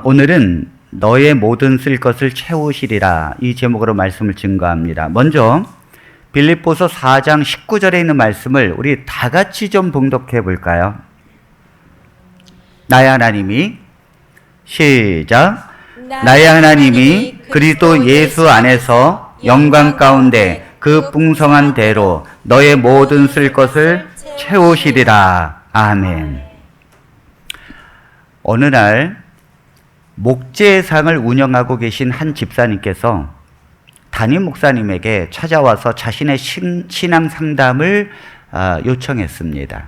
오늘은 너의 모든 쓸 것을 채우시리라 이 제목으로 말씀을 증거합니다. 먼저 빌립보서 4장 19절에 있는 말씀을 우리 다 같이 좀 봉독해 볼까요? 나의 하나님이 시작. 나의 하나님이 그리스도 예수 안에서 영광 가운데 그 풍성한 대로 너의 모든 쓸 것을 채우시리라. 아멘. 어느 날 목재상을 운영하고 계신 한 집사님께서 담임 목사님에게 찾아와서 자신의 신앙 상담을 요청했습니다.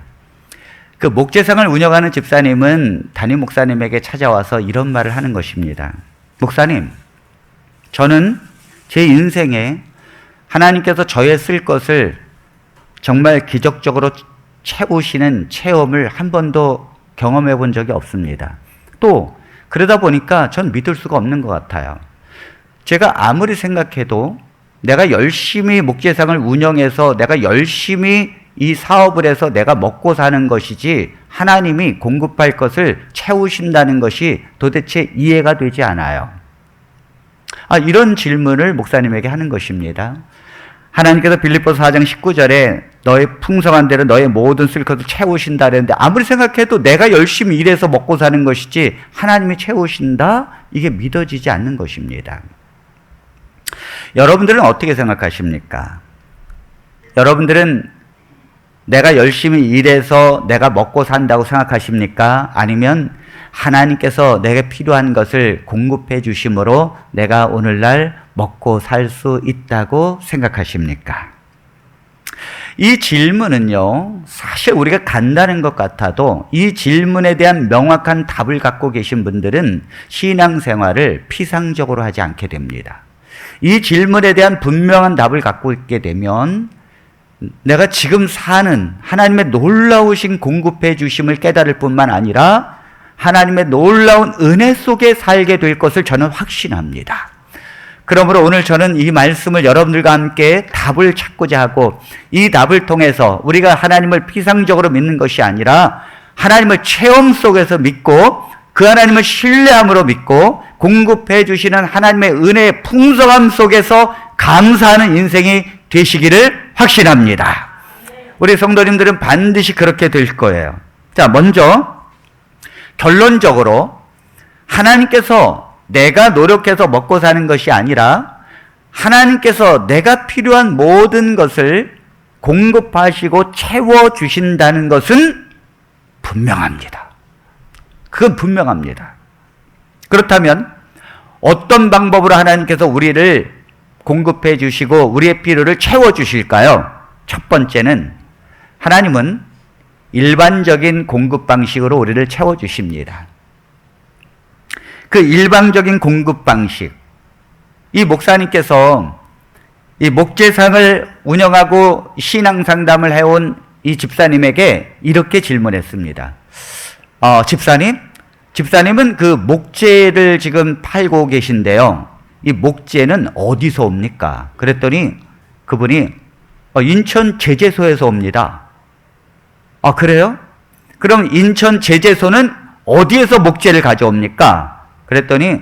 그 목재상을 운영하는 집사님은 담임 목사님에게 찾아와서 이런 말을 하는 것입니다. 목사님, 저는 제 인생에 하나님께서 저의 쓸 것을 정말 기적적으로 채우시는 체험을 한 번도 경험해 본 적이 없습니다. 또 그러다 보니까 전 믿을 수가 없는 것 같아요. 제가 아무리 생각해도 내가 열심히 목재상을 운영해서 내가 열심히 이 사업을 해서 내가 먹고 사는 것이지 하나님이 공급할 것을 채우신다는 것이 도대체 이해가 되지 않아요. 이런 질문을 목사님에게 하는 것입니다. 하나님께서 빌립보서 4장 19절에 너의 풍성한 대로 너의 모든 쓸 것을 채우신다 그랬는데 아무리 생각해도 내가 열심히 일해서 먹고 사는 것이지 하나님이 채우신다? 이게 믿어지지 않는 것입니다. 여러분들은 어떻게 생각하십니까? 여러분들은 내가 열심히 일해서 내가 먹고 산다고 생각하십니까? 아니면 하나님께서 내게 필요한 것을 공급해 주심으로 내가 오늘날 먹고 살 수 있다고 생각하십니까? 이 질문은요, 사실 우리가 간단한 것 같아도 이 질문에 대한 명확한 답을 갖고 계신 분들은 신앙생활을 피상적으로 하지 않게 됩니다. 이 질문에 대한 분명한 답을 갖고 있게 되면 내가 지금 사는 하나님의 놀라우신 공급해 주심을 깨달을 뿐만 아니라 하나님의 놀라운 은혜 속에 살게 될 것을 저는 확신합니다. 그러므로 오늘 저는 이 말씀을 여러분들과 함께 답을 찾고자 하고 이 답을 통해서 우리가 하나님을 피상적으로 믿는 것이 아니라 하나님을 체험 속에서 믿고 그 하나님을 신뢰함으로 믿고 공급해 주시는 하나님의 은혜의 풍성함 속에서 감사하는 인생이 되시기를 확신합니다. 우리 성도님들은 반드시 그렇게 될 거예요. 자, 먼저 결론적으로 하나님께서 내가 노력해서 먹고 사는 것이 아니라 하나님께서 내가 필요한 모든 것을 공급하시고 채워주신다는 것은 분명합니다. 그건 분명합니다. 그렇다면 어떤 방법으로 하나님께서 우리를 공급해 주시고 우리의 필요를 채워주실까요? 첫 번째는 하나님은 일반적인 공급 방식으로 우리를 채워주십니다. 그 일방적인 공급 방식, 이 목사님께서 이 목재상을 운영하고 신앙 상담을 해온 이 집사님에게 이렇게 질문했습니다. 집사님은 그 목재를 지금 팔고 계신데요. 이 목재는 어디서 옵니까? 그랬더니 그분이 인천 제재소에서 옵니다. 그래요? 그럼 인천 제재소는 어디에서 목재를 가져옵니까? 그랬더니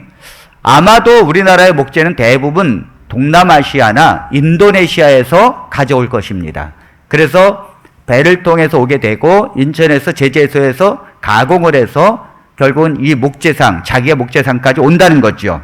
아마도 우리나라의 목재는 대부분 동남아시아나 인도네시아에서 가져올 것입니다. 그래서 배를 통해서 오게 되고 인천에서 제재소에서 가공을 해서 결국은 이 목재상, 자기의 목재상까지 온다는 거죠.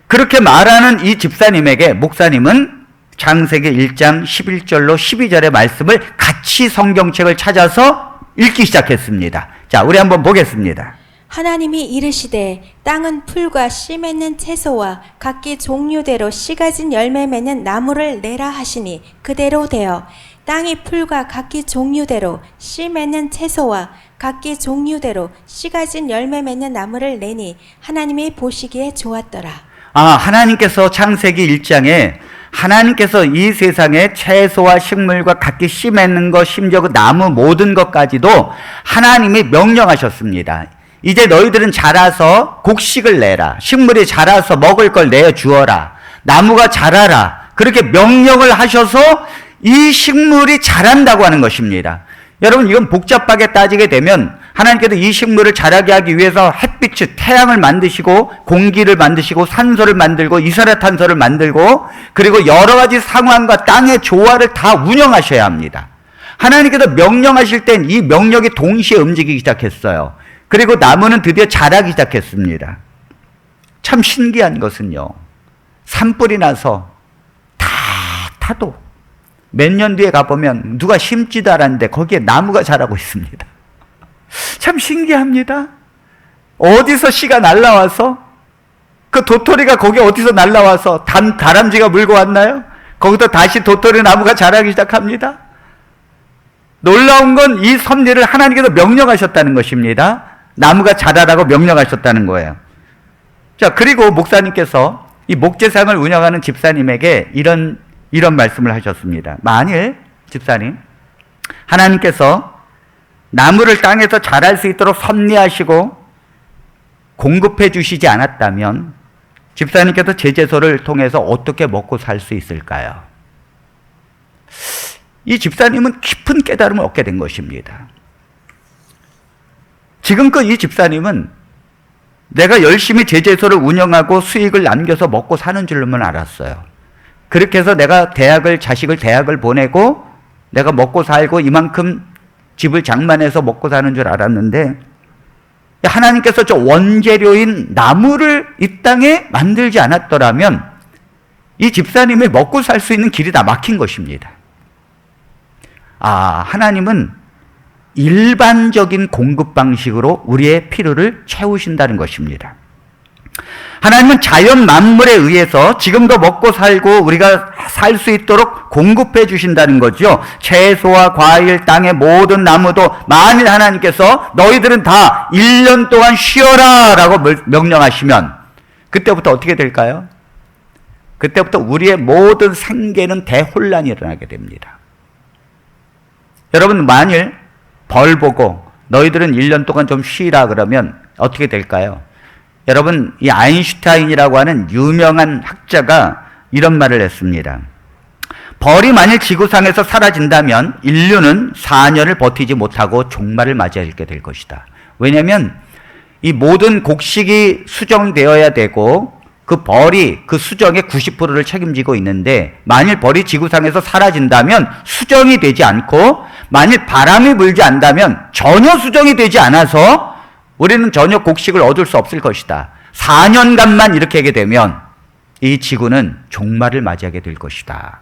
그렇게 말하는 이 집사님에게 목사님은 창세기 1장 11절로 12절의 말씀을 같이 성경책을 찾아서 읽기 시작했습니다. 자, 우리 한번 보겠습니다. 하나님이 이르시되 땅은 풀과 씨 맺는 채소와 각기 종류대로 씨 가진 열매 맺는 나무를 내라 하시니 그대로 되어 땅이 풀과 각기 종류대로 씨 맺는 채소와 각기 종류대로 씨 가진 열매 맺는 나무를 내니 하나님이 보시기에 좋았더라. 하나님께서 창세기 1장에 하나님께서 이 세상에 채소와 식물과 각기 씨 맺는 것, 심지어 그 나무 모든 것까지도 하나님이 명령하셨습니다. 이제 너희들은 자라서 곡식을 내라. 식물이 자라서 먹을 걸 내주어라. 나무가 자라라. 그렇게 명령을 하셔서 이 식물이 자란다고 하는 것입니다. 여러분, 이건 복잡하게 따지게 되면 하나님께서 이 식물을 자라게 하기 위해서 햇빛을, 태양을 만드시고 공기를 만드시고 산소를 만들고 이산화탄소를 만들고 그리고 여러 가지 상황과 땅의 조화를 다 운영하셔야 합니다. 하나님께서 명령하실 땐 이 명령이 동시에 움직이기 시작했어요. 그리고 나무는 드디어 자라기 시작했습니다. 참 신기한 것은요, 산불이 나서 다 타도 몇 년 뒤에 가보면 누가 심지도 않았는데 거기에 나무가 자라고 있습니다. 참 신기합니다. 어디서 씨가 날라와서, 그 도토리가 거기 어디서 날라와서 다람쥐가 물고 왔나요? 거기서 다시 도토리 나무가 자라기 시작합니다. 놀라운 건 이 섭리를 하나님께서 명령하셨다는 것입니다. 나무가 자라라고 명령하셨다는 거예요. 자, 그리고 목사님께서 이 목재상을 운영하는 집사님에게 이런 말씀을 하셨습니다. 만일 집사님, 하나님께서 나무를 땅에서 자랄 수 있도록 섭리하시고 공급해 주시지 않았다면 집사님께서 제재소를 통해서 어떻게 먹고 살 수 있을까요? 이 집사님은 깊은 깨달음을 얻게 된 것입니다. 지금껏 이 집사님은 내가 열심히 제재소를 운영하고 수익을 남겨서 먹고 사는 줄로만 알았어요. 그렇게 해서 내가 자식을 대학을 보내고 내가 먹고 살고 이만큼 집을 장만해서 먹고 사는 줄 알았는데, 하나님께서 저 원재료인 나무를 이 땅에 만들지 않았더라면 이 집사님이 먹고 살 수 있는 길이 다 막힌 것입니다. 하나님은 일반적인 공급 방식으로 우리의 필요를 채우신다는 것입니다. 하나님은 자연 만물에 의해서 지금도 먹고 살고 우리가 살 수 있도록 공급해 주신다는 거죠. 채소와 과일, 땅의 모든 나무도 만일 하나님께서 너희들은 다 1년 동안 쉬어라 라고 명령하시면 그때부터 어떻게 될까요? 그때부터 우리의 모든 생계는 대혼란이 일어나게 됩니다. 여러분, 만일 벌 보고 너희들은 1년 동안 좀 쉬라 그러면 어떻게 될까요? 여러분, 이 아인슈타인이라고 하는 유명한 학자가 이런 말을 했습니다. 벌이 만일 지구상에서 사라진다면 인류는 4년을 버티지 못하고 종말을 맞이하게 될 것이다. 왜냐하면 이 모든 곡식이 수정되어야 되고 그 벌이 그 수정의 90%를 책임지고 있는데, 만일 벌이 지구상에서 사라진다면 수정이 되지 않고 만일 바람이 불지 않다면 전혀 수정이 되지 않아서 우리는 전혀 곡식을 얻을 수 없을 것이다. 4년간만 이렇게 하게 되면 이 지구는 종말을 맞이하게 될 것이다.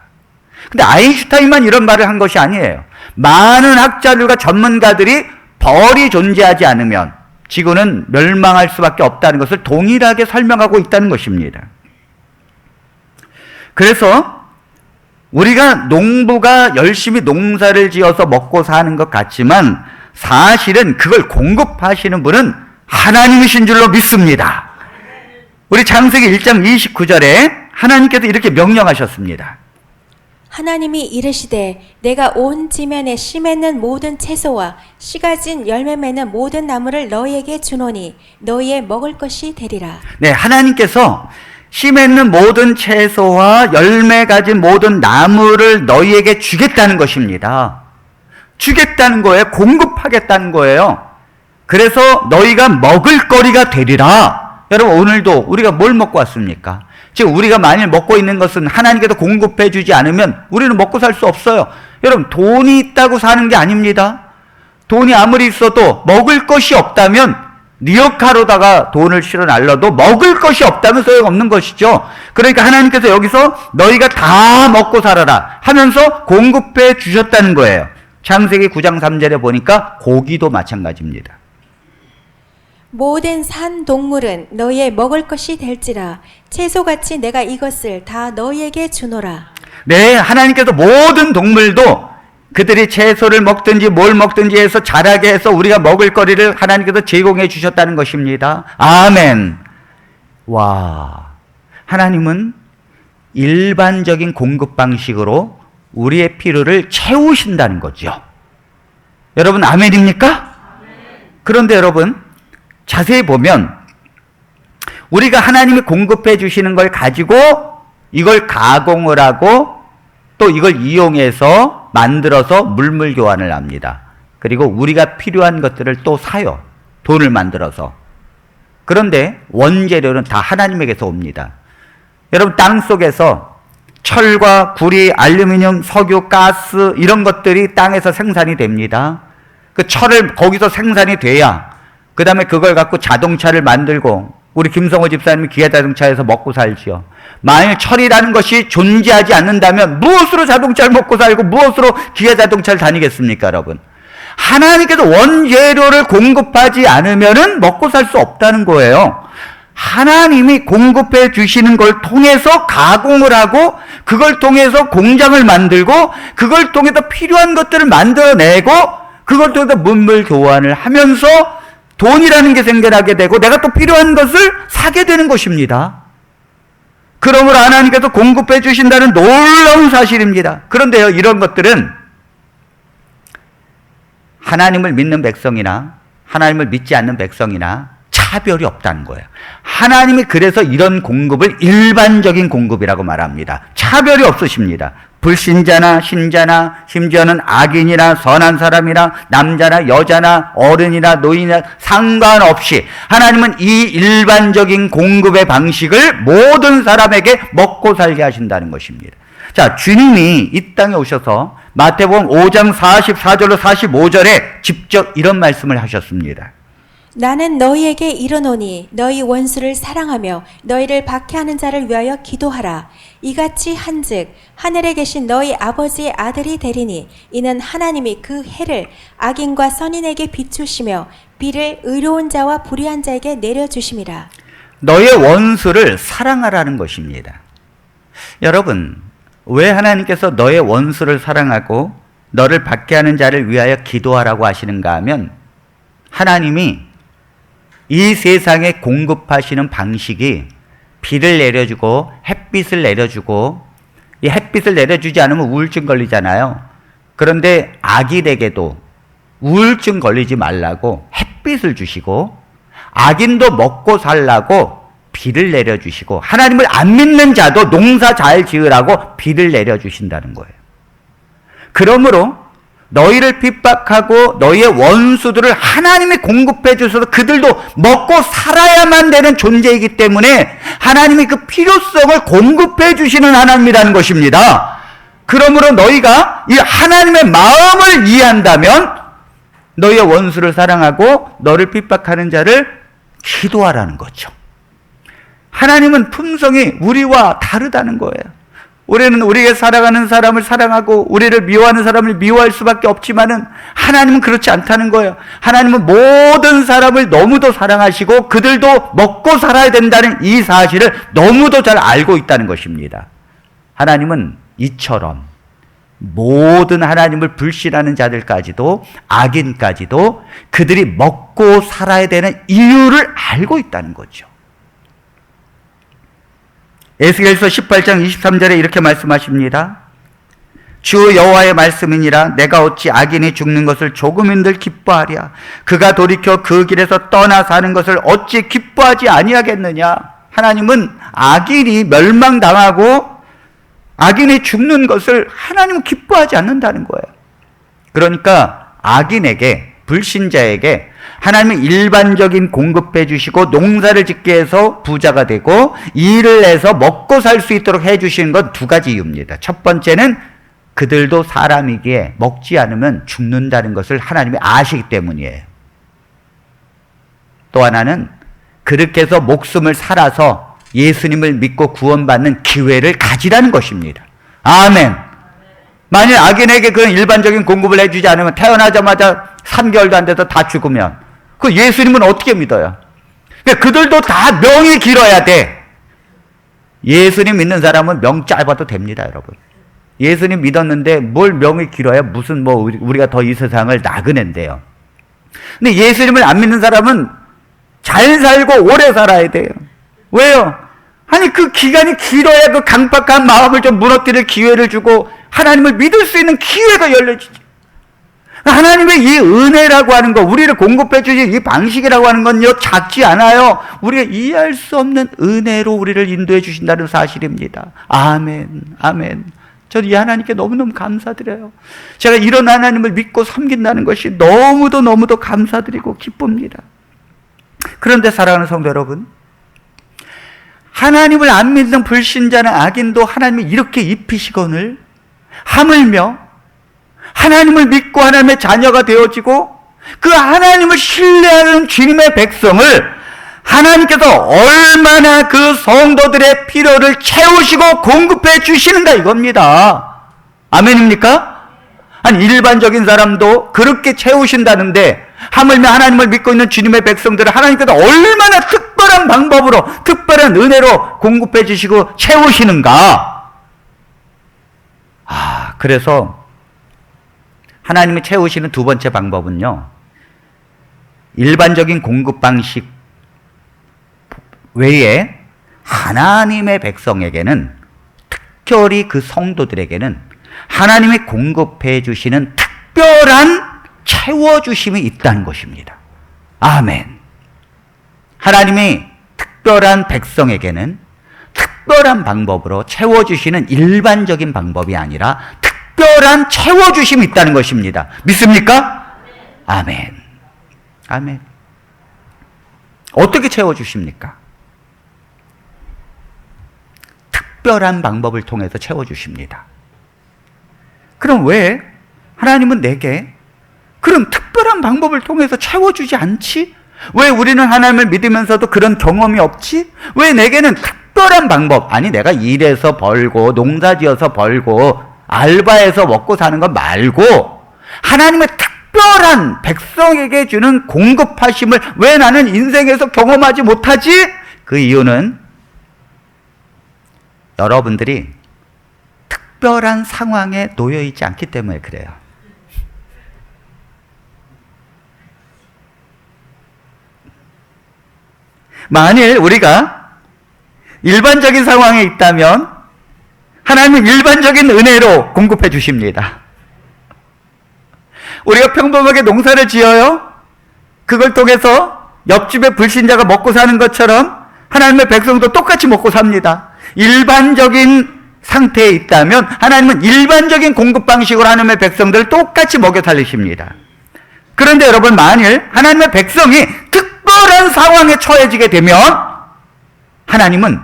근데 아인슈타인만 이런 말을 한 것이 아니에요. 많은 학자들과 전문가들이 벌이 존재하지 않으면 지구는 멸망할 수밖에 없다는 것을 동일하게 설명하고 있다는 것입니다. 그래서 우리가 농부가 열심히 농사를 지어서 먹고 사는 것 같지만 사실은 그걸 공급하시는 분은 하나님이신 줄로 믿습니다. 우리 창세기 1장 29절에 하나님께서 이렇게 명령하셨습니다. 하나님이 이르시되 내가 온 지면에 씨 맺는 모든 채소와 씨가 진 열매 맺는 모든 나무를 너희에게 주노니 너희의 먹을 것이 되리라. 네, 하나님께서 씨 맺는 모든 채소와 열매 가진 모든 나무를 너희에게 주겠다는 것입니다. 주겠다는 거예요. 공급하겠다는 거예요. 그래서 너희가 먹을 거리가 되리라. 여러분, 오늘도 우리가 뭘 먹고 왔습니까? 지금 우리가 만일 먹고 있는 것은 하나님께서 공급해 주지 않으면 우리는 먹고 살 수 없어요. 여러분, 돈이 있다고 사는 게 아닙니다. 돈이 아무리 있어도 먹을 것이 없다면 리어카로다가 돈을 실어 날려도 먹을 것이 없다면 소용없는 것이죠. 그러니까 하나님께서 여기서 너희가 다 먹고 살아라 하면서 공급해 주셨다는 거예요. 창세기 9장 3절에 보니까 고기도 마찬가지입니다. 모든 산 동물은 너희의 먹을 것이 될지라 채소같이 내가 이것을 다 너희에게 주노라. 네, 하나님께서 모든 동물도 그들이 채소를 먹든지 뭘 먹든지 해서 자라게 해서 우리가 먹을 거리를 하나님께서 제공해 주셨다는 것입니다. 아멘. 와, 하나님은 일반적인 공급 방식으로 우리의 필요를 채우신다는 거죠. 여러분, 아멘입니까? 아멘. 그런데 여러분, 자세히 보면 우리가 하나님이 공급해 주시는 걸 가지고 이걸 가공을 하고 또 이걸 이용해서 만들어서 물물 교환을 합니다. 그리고 우리가 필요한 것들을 또 사요. 돈을 만들어서. 그런데 원재료는 다 하나님에게서 옵니다. 여러분, 땅 속에서 철과 구리, 알루미늄, 석유, 가스 이런 것들이 땅에서 생산이 됩니다. 그 철을 거기서 생산이 돼야 그 다음에 그걸 갖고 자동차를 만들고, 우리 김성호 집사님이 기아자동차에서 먹고 살지요. 만일 철이라는 것이 존재하지 않는다면 무엇으로 자동차를 먹고 살고 무엇으로 기아자동차를 다니겠습니까, 여러분? 하나님께서 원재료를 공급하지 않으면은 먹고 살 수 없다는 거예요. 하나님이 공급해 주시는 걸 통해서 가공을 하고, 그걸 통해서 공장을 만들고, 그걸 통해서 필요한 것들을 만들어내고, 그걸 통해서 문물 교환을 하면서 돈이라는 게 생겨나게 되고, 내가 또 필요한 것을 사게 되는 것입니다. 그러므로 하나님께서 공급해 주신다는 놀라운 사실입니다. 그런데요, 이런 것들은 하나님을 믿는 백성이나 하나님을 믿지 않는 백성이나 차별이 없다는 거예요. 하나님이 그래서 이런 공급을 일반적인 공급이라고 말합니다. 차별이 없으십니다. 불신자나 신자나 심지어는 악인이나 선한 사람이나 남자나 여자나 어른이나 노인이나 상관없이 하나님은 이 일반적인 공급의 방식을 모든 사람에게 먹고 살게 하신다는 것입니다. 자, 주님이 이 땅에 오셔서 마태복음 5장 44절로 45절에 직접 이런 말씀을 하셨습니다. 나는 너희에게 이르노니 너희 원수를 사랑하며 너희를 박해하는 자를 위하여 기도하라. 이같이 한즉 하늘에 계신 너희 아버지의 아들이 되리니 이는 하나님이 그 해를 악인과 선인에게 비추시며 비를 의로운 자와 불의한 자에게 내려주심이라. 너의 원수를 사랑하라는 것입니다. 여러분, 왜 하나님께서 너의 원수를 사랑하고 너를 박해하는 자를 위하여 기도하라고 하시는가 하면, 하나님이 이 세상에 공급하시는 방식이 비를 내려주고 햇빛을 내려주고, 이 햇빛을 내려주지 않으면 우울증 걸리잖아요. 그런데 악인에게도 우울증 걸리지 말라고 햇빛을 주시고, 악인도 먹고 살라고 비를 내려주시고, 하나님을 안 믿는 자도 농사 잘 지으라고 비를 내려주신다는 거예요. 그러므로 너희를 핍박하고 너희의 원수들을 하나님이 공급해 주셔서 그들도 먹고 살아야만 되는 존재이기 때문에 하나님이 그 필요성을 공급해 주시는 하나님이라는 것입니다. 그러므로 너희가 이 하나님의 마음을 이해한다면 너희의 원수를 사랑하고 너를 핍박하는 자를 기도하라는 거죠. 하나님은 품성이 우리와 다르다는 거예요. 우리는 우리에게 살아가는 사람을 사랑하고 우리를 미워하는 사람을 미워할 수밖에 없지만은 하나님은 그렇지 않다는 거예요. 하나님은 모든 사람을 너무도 사랑하시고 그들도 먹고 살아야 된다는 이 사실을 너무도 잘 알고 있다는 것입니다. 하나님은 이처럼 모든 하나님을 불신하는 자들까지도, 악인까지도 그들이 먹고 살아야 되는 이유를 알고 있다는 거죠. 에스겔서 18장 23절에 이렇게 말씀하십니다. 주 여호와의 말씀이니라. 내가 어찌 악인이 죽는 것을 조금인들 기뻐하랴. 그가 돌이켜 그 길에서 떠나 사는 것을 어찌 기뻐하지 아니하겠느냐. 하나님은 악인이 멸망당하고 악인이 죽는 것을 하나님은 기뻐하지 않는다는 거예요. 그러니까 악인에게, 불신자에게 하나님은 일반적인 공급해 주시고 농사를 짓게 해서 부자가 되고 일을 해서 먹고 살 수 있도록 해 주시는 건 두 가지 이유입니다. 첫 번째는 그들도 사람이기에 먹지 않으면 죽는다는 것을 하나님이 아시기 때문이에요. 또 하나는 그렇게 해서 목숨을 살아서 예수님을 믿고 구원받는 기회를 가지라는 것입니다. 아멘. 만일 악인에게 그런 일반적인 공급을 해주지 않으면 태어나자마자 3개월도 안 돼서 다 죽으면 그 예수님은 어떻게 믿어요? 그들도 다 명이 길어야 돼. 예수님 믿는 사람은 명 짧아도 됩니다, 여러분. 예수님 믿었는데 뭘 명이 길어야 무슨 우리가 더 이 세상을 나그네인데요. 근데 예수님을 안 믿는 사람은 잘 살고 오래 살아야 돼요. 왜요? 아니 그 기간이 길어야 그 강박한 마음을 좀 무너뜨릴 기회를 주고 하나님을 믿을 수 있는 기회가 열려지죠. 하나님의 이 은혜라고 하는 거, 우리를 공급해 주신 이 방식이라고 하는 건요, 작지 않아요. 우리가 이해할 수 없는 은혜로 우리를 인도해 주신다는 사실입니다. 아멘, 아멘. 저는 이 하나님께 너무너무 감사드려요. 제가 이런 하나님을 믿고 섬긴다는 것이 너무도 감사드리고 기쁩니다. 그런데 사랑하는 성도 여러분, 하나님을 안 믿는 불신자는 악인도 하나님이 이렇게 입히시거늘 하물며 하나님을 믿고 하나님의 자녀가 되어지고 그 하나님을 신뢰하는 주님의 백성을 하나님께서 얼마나 그 성도들의 필요를 채우시고 공급해 주시는가 이겁니다. 아멘입니까? 아니 일반적인 사람도 그렇게 채우신다는데 하물며 하나님을 믿고 있는 주님의 백성들을 하나님께서 얼마나 특별한 방법으로 특별한 은혜로 공급해 주시고 채우시는가. 그래서 하나님이 채우시는 두 번째 방법은요, 일반적인 공급 방식 외에 하나님의 백성에게는, 특별히 그 성도들에게는 하나님이 공급해 주시는 특별한 채워주심이 있다는 것입니다. 아멘. 하나님이 특별한 백성에게는 특별한 방법으로 채워주시는 일반적인 방법이 아니라 특별한 채워주심이 있다는 것입니다. 믿습니까? 아멘. 아멘. 어떻게 채워주십니까? 특별한 방법을 통해서 채워주십니다. 그럼 왜 하나님은 내게 그런 특별한 방법을 통해서 채워주지 않지? 왜 우리는 하나님을 믿으면서도 그런 경험이 없지? 왜 내게는 특별한 방법, 아니 내가 일해서 벌고 농사지어서 벌고 알바해서 먹고 사는 것 말고 하나님의 특별한 백성에게 주는 공급하심을 왜 나는 인생에서 경험하지 못하지? 그 이유는 여러분들이 특별한 상황에 놓여 있지 않기 때문에 그래요. 만일 우리가 일반적인 상황에 있다면 하나님은 일반적인 은혜로 공급해 주십니다. 우리가 평범하게 농사를 지어요. 그걸 통해서 옆집의 불신자가 먹고 사는 것처럼 하나님의 백성도 똑같이 먹고 삽니다. 일반적인 상태에 있다면 하나님은 일반적인 공급 방식으로 하나님의 백성들을 똑같이 먹여 살리십니다. 그런데 여러분, 만일 하나님의 백성이 특별한 상황에 처해지게 되면 하나님은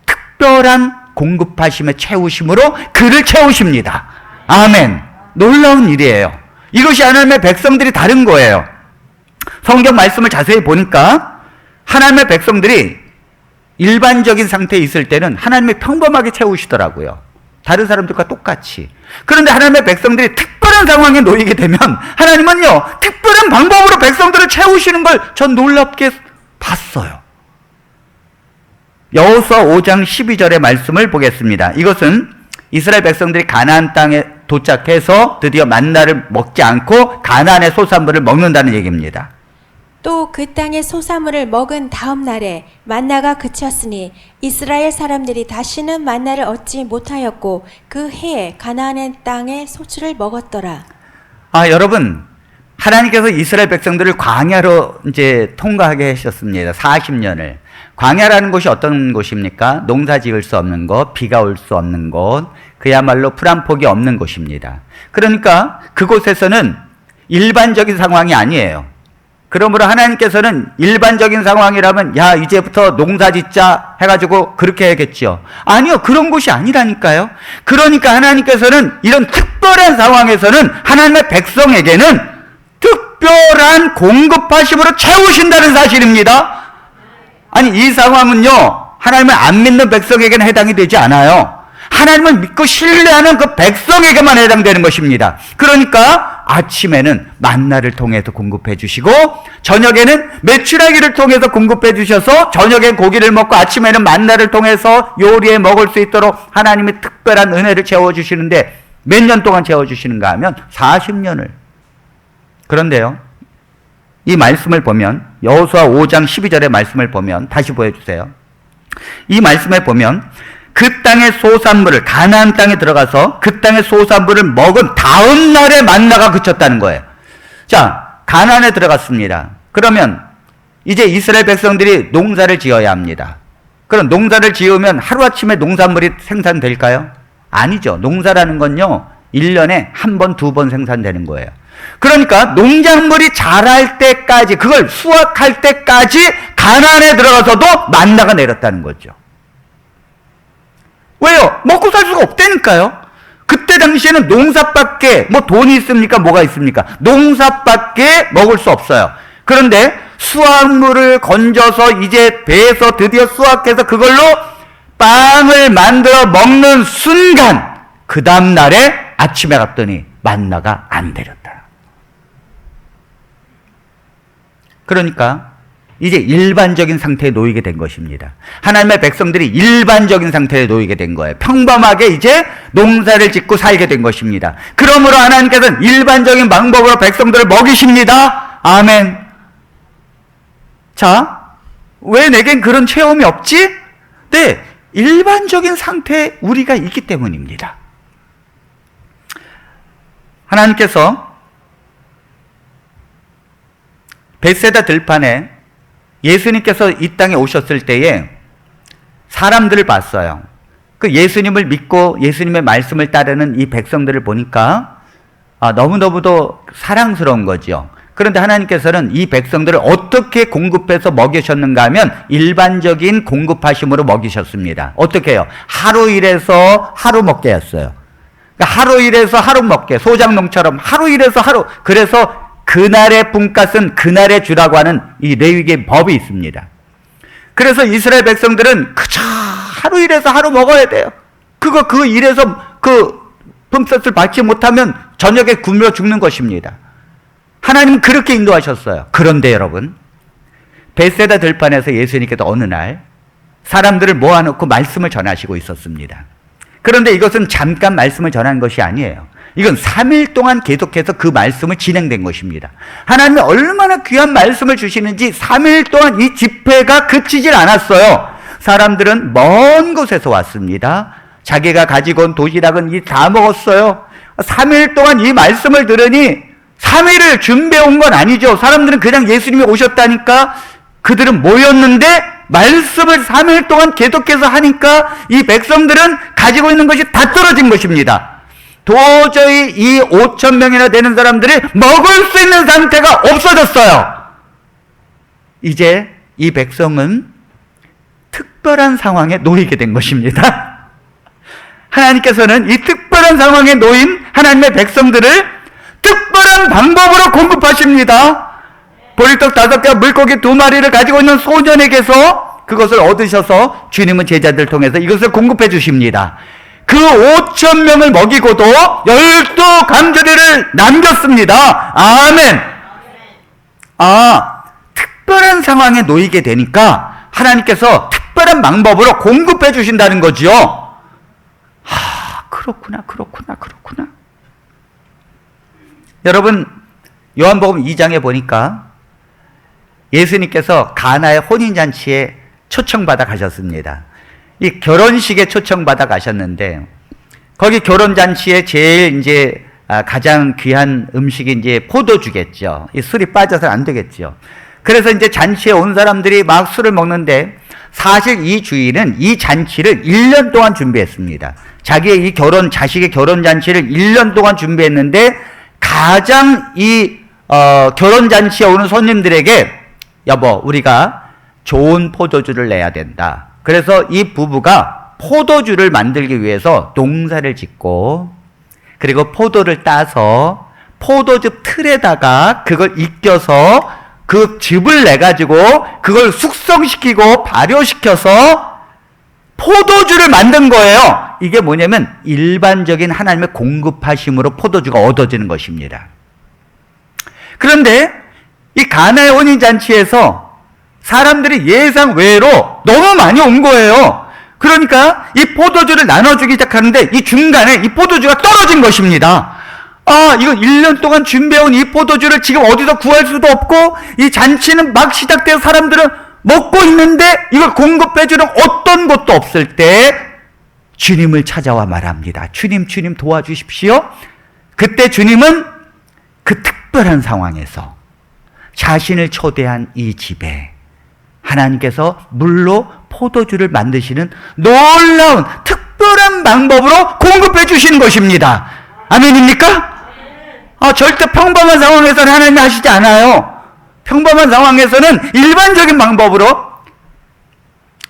특별한 공급하심의 채우심으로 그를 채우십니다. 아멘. 놀라운 일이에요. 이것이 하나님의 백성들이 다른 거예요. 성경 말씀을 자세히 보니까 하나님의 백성들이 일반적인 상태에 있을 때는 하나님이 평범하게 채우시더라고요. 다른 사람들과 똑같이. 그런데 하나님의 백성들이 특별한 상황에 놓이게 되면 하나님은요, 특별한 방법으로 백성들을 채우시는 걸 전 놀랍게 봤어요. 여호수아 5장 12절의 말씀을 보겠습니다. 이것은 이스라엘 백성들이 가나안 땅에 도착해서 드디어 만나를 먹지 않고 가나안의 소산물을 먹는다는 얘기입니다. 또 그 땅의 소사물을 먹은 다음 날에 만나가 그쳤으니 이스라엘 사람들이 다시는 만나를 얻지 못하였고 그 해에 가나안의 땅의 소출을 먹었더라. 여러분, 하나님께서 이스라엘 백성들을 광야로 이제 통과하게 하셨습니다. 40년을. 광야라는 곳이 어떤 곳입니까? 농사 지을 수 없는 곳, 비가 올 수 없는 곳, 그야말로 풀 한 폭이 없는 곳입니다. 그러니까 그곳에서는 일반적인 상황이 아니에요. 그러므로 하나님께서는 일반적인 상황이라면 야 이제부터 농사 짓자 해가지고 그렇게 해야겠죠. 아니요, 그런 곳이 아니라니까요. 그러니까 하나님께서는 이런 특별한 상황에서는 하나님의 백성에게는 특별한 공급하심으로 채우신다는 사실입니다. 아니 이 상황은요, 하나님을 안 믿는 백성에게는 해당이 되지 않아요. 하나님을 믿고 신뢰하는 그 백성에게만 해당되는 것입니다. 그러니까 아침에는 만나를 통해서 공급해 주시고 저녁에는 메추라기를 통해서 공급해 주셔서 저녁에 고기를 먹고 아침에는 만나를 통해서 요리해 먹을 수 있도록 하나님의 특별한 은혜를 채워주시는데 몇 년 동안 채워주시는가 하면 40년을. 그런데요, 이 말씀을 보면 여호수아 5장 12절의 말씀을 보면 다시 보여주세요. 이 말씀에 보면 그 땅의 소산물을, 가나안 땅에 들어가서 그 땅의 소산물을 먹은 다음 날에 만나가 그쳤다는 거예요. 자, 가나안에 들어갔습니다. 그러면 이제 이스라엘 백성들이 농사를 지어야 합니다. 그럼 농사를 지으면 하루아침에 농산물이 생산될까요? 아니죠. 농사라는 건요, 1년에 한 번, 두 번 생산되는 거예요. 그러니까 농작물이 자랄 때까지, 그걸 수확할 때까지 가나안에 들어가서도 만나가 내렸다는 거죠. 왜요? 먹고 살 수가 없다니까요. 그때 당시에는 농사밖에, 뭐 돈이 있습니까? 뭐가 있습니까? 농사밖에 먹을 수 없어요. 그런데 수확물을 건져서 이제 배에서 드디어 수확해서 그걸로 빵을 만들어 먹는 순간, 그 다음날에 아침에 갔더니 만나가 안 내렸다. 그러니까 이제 일반적인 상태에 놓이게 된 것입니다. 하나님의 백성들이 일반적인 상태에 놓이게 된 거예요. 평범하게 이제 농사를 짓고 살게 된 것입니다. 그러므로 하나님께서는 일반적인 방법으로 백성들을 먹이십니다. 아멘. 자, 왜 내겐 그런 체험이 없지? 네, 일반적인 상태에 우리가 있기 때문입니다. 하나님께서 벳세다 들판에 예수님께서 이 땅에 오셨을 때에 사람들을 봤어요. 그 예수님을 믿고 예수님의 말씀을 따르는 이 백성들을 보니까 너무너무도 사랑스러운 거죠. 그런데 하나님께서는 이 백성들을 어떻게 공급해서 먹이셨는가 하면 일반적인 공급하심으로 먹이셨습니다. 어떻게 해요? 하루 일해서 하루 먹게 했어요. 그러니까 하루 일해서 하루 먹게, 소장농처럼 하루 일해서 하루. 그래서 그날의 분깃은 그날에 주라고 하는 이 레위기의 법이 있습니다. 그래서 이스라엘 백성들은 그저 하루 일해서 하루 먹어야 돼요. 그 일에서 그 품삯을 받지 못하면 저녁에 굶어 죽는 것입니다. 하나님은 그렇게 인도하셨어요. 그런데 여러분, 벳세다 들판에서 예수님께서 어느 날 사람들을 모아놓고 말씀을 전하시고 있었습니다. 그런데 이것은 잠깐 말씀을 전한 것이 아니에요. 이건 3일 동안 계속해서 그 말씀을 진행된 것입니다. 하나님이 얼마나 귀한 말씀을 주시는지 3일 동안 이 집회가 그치질 않았어요. 사람들은 먼 곳에서 왔습니다. 자기가 가지고 온 도시락은 다 먹었어요. 3일 동안 이 말씀을 들으니 3일을 준비해 온 건 아니죠. 사람들은 그냥 예수님이 오셨다니까 그들은 모였는데 말씀을 3일 동안 계속해서 하니까 이 백성들은 가지고 있는 것이 다 떨어진 것입니다. 도저히 이 5,000명이나 되는 사람들이 먹을 수 있는 상태가 없어졌어요. 이제 이 백성은 특별한 상황에 놓이게 된 것입니다. 하나님께서는 이 특별한 상황에 놓인 하나님의 백성들을 특별한 방법으로 공급하십니다. 보리떡 5개와 물고기 2마리를 가지고 있는 소년에게서 그것을 얻으셔서 주님은 제자들을 통해서 이것을 공급해 주십니다. 그 5,000명을 먹이고도 12강조리를 남겼습니다. 아멘. 특별한 상황에 놓이게 되니까 하나님께서 특별한 방법으로 공급해 주신다는 거죠. 그렇구나. 여러분, 요한복음 2장에 보니까 예수님께서 가나의 혼인잔치에 초청받아 가셨습니다. 이 결혼식에 초청받아 가셨는데, 거기 결혼잔치에 제일 이제 가장 귀한 음식이 이제 포도주겠죠. 이 술이 빠져서 안 되겠죠. 그래서 이제 잔치에 온 사람들이 막 술을 먹는데, 사실 이 주인은 이 잔치를 1년 동안 준비했습니다. 자기의 자식의 결혼잔치를 1년 동안 준비했는데, 가장 이 결혼잔치에 오는 손님들에게 여보, 우리가 좋은 포도주를 내야 된다. 그래서 이 부부가 포도주를 만들기 위해서 농사를 짓고, 그리고 포도를 따서 포도즙 틀에다가 그걸 익혀서 그 즙을 내가지고 그걸 숙성시키고 발효시켜서 포도주를 만든 거예요. 이게 뭐냐면 일반적인 하나님의 공급하심으로 포도주가 얻어지는 것입니다. 그런데 이 가나의 혼인잔치에서 사람들이 예상 외로 너무 많이 온 거예요. 그러니까 이 포도주를 나눠주기 시작하는데 이 중간에 이 포도주가 떨어진 것입니다. 이거 1년 동안 준비해온 이 포도주를 지금 어디서 구할 수도 없고, 이 잔치는 막 시작돼서 사람들은 먹고 있는데 이걸 공급해주는 어떤 곳도 없을 때 주님을 찾아와 말합니다. 주님 도와주십시오. 그때 주님은 그 특별한 상황에서 자신을 초대한 이 집에 하나님께서 물로 포도주를 만드시는 놀라운 특별한 특별한 방법으로 공급해 주시는 것입니다. 아멘입니까? 절대 평범한 상황에서는 하나님이 하시지 않아요. 평범한 상황에서는 일반적인 방법으로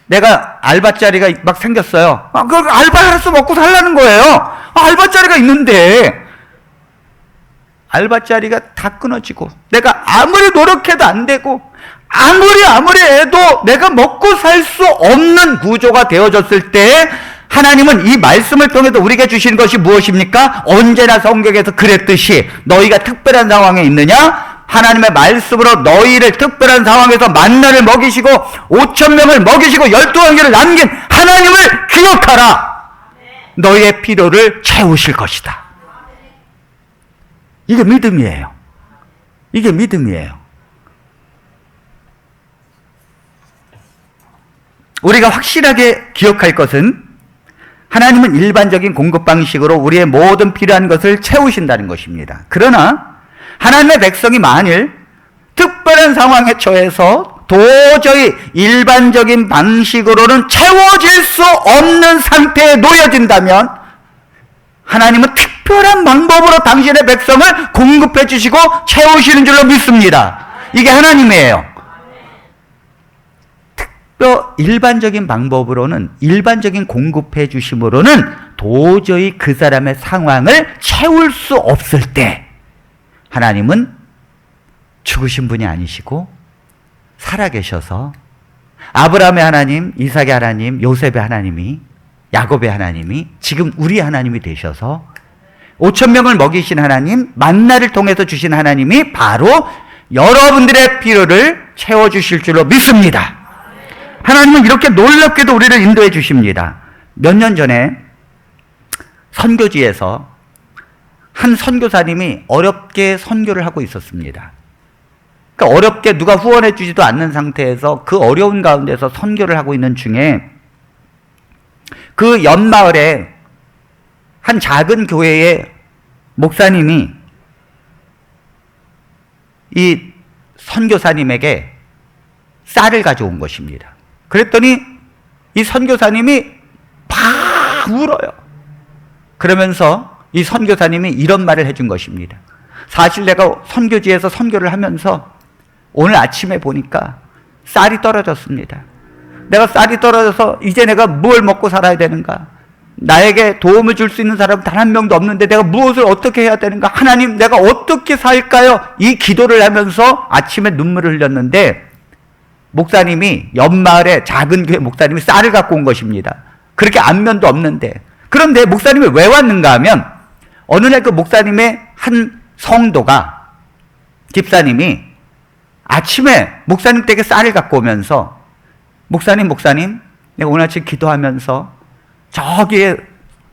내가 알바자리가 막 생겼어요. 그 알바해서 먹고 살라는 거예요. 알바자리가 있는데 알바자리가 다 끊어지고 내가 아무리 노력해도 안 되고 아무리 해도 내가 먹고 살 수 없는 구조가 되어졌을 때 하나님은 이 말씀을 통해서 우리에게 주시는 것이 무엇입니까? 언제나 성경에서 그랬듯이 너희가 특별한 상황에 있느냐? 하나님의 말씀으로 너희를 특별한 상황에서 만나를 먹이시고 5,000명을 먹이시고 12왕기를 남긴 하나님을 기억하라. 너희의 필요를 채우실 것이다. 이게 믿음이에요. 이게 믿음이에요. 우리가 확실하게 기억할 것은 하나님은 일반적인 공급 방식으로 우리의 모든 필요한 것을 채우신다는 것입니다. 그러나 하나님의 백성이 만일 특별한 상황에 처해서 도저히 일반적인 방식으로는 채워질 수 없는 상태에 놓여진다면 하나님은 특별한 방법으로 당신의 백성을 공급해 주시고 채우시는 줄로 믿습니다. 이게 하나님이에요. 일반적인 방법으로는, 일반적인 공급해 주심으로는 도저히 그 사람의 상황을 채울 수 없을 때 하나님은 죽으신 분이 아니시고 살아계셔서 아브라함의 하나님, 이삭의 하나님, 요셉의 하나님이, 야곱의 하나님이 지금 우리 하나님이 되셔서 5,000명을 먹이신 하나님, 만나를 통해서 주신 하나님이 바로 여러분들의 필요를 채워주실 줄로 믿습니다. 하나님은 이렇게 놀랍게도 우리를 인도해 주십니다. 몇 년 전에 선교지에서 한 선교사님이 어렵게 선교를 하고 있었습니다. 그러니까 어렵게 누가 후원해 주지도 않는 상태에서 그 어려운 가운데서 선교를 하고 있는 중에 그 옆마을에 한 작은 교회의 목사님이 이 선교사님에게 쌀을 가져온 것입니다. 그랬더니 이 선교사님이 막 울어요. 그러면서 이 선교사님이 이런 말을 해준 것입니다. 사실 내가 선교지에서 선교를 하면서 오늘 아침에 보니까 쌀이 떨어졌습니다. 내가 쌀이 떨어져서 이제 내가 뭘 먹고 살아야 되는가? 나에게 도움을 줄 수 있는 사람 단 한 명도 없는데 내가 무엇을 어떻게 해야 되는가? 하나님, 내가 어떻게 살까요? 이 기도를 하면서 아침에 눈물을 흘렸는데 목사님이 옆마을의 작은 교회 목사님이 쌀을 갖고 온 것입니다. 그렇게 안면도 없는데. 그런데 목사님이 왜 왔는가 하면 어느 날 그 목사님의 한 성도가, 집사님이 아침에 목사님 댁에 쌀을 갖고 오면서 목사님 내가 오늘 아침 기도하면서 저기에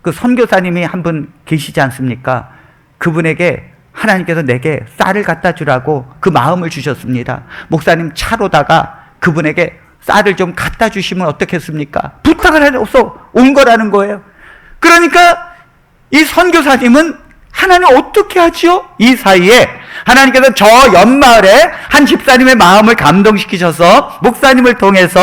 그 선교사님이 한 분 계시지 않습니까? 그분에게 하나님께서 내게 쌀을 갖다 주라고 그 마음을 주셨습니다. 목사님 차로다가 그분에게 쌀을 좀 갖다 주시면 어떻겠습니까? 부탁을 해서 온 거라는 거예요. 그러니까 이 선교사님은 하나님 어떻게 하지요? 이 사이에 하나님께서 저 옆마을에 한 집사님의 마음을 감동시키셔서 목사님을 통해서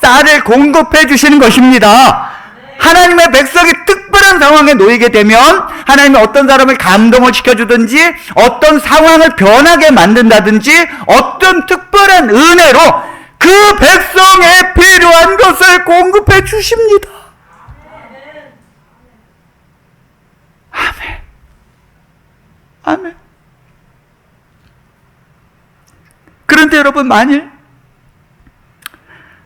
쌀을 공급해 주시는 것입니다. 하나님의 백성이 특별한 상황에 놓이게 되면 하나님이 어떤 사람을 감동을 시켜주든지 어떤 상황을 변하게 만든다든지 어떤 특별한 은혜로 그 백성에 필요한 것을 공급해 주십니다. 아멘. 아멘. 그런데 여러분, 만일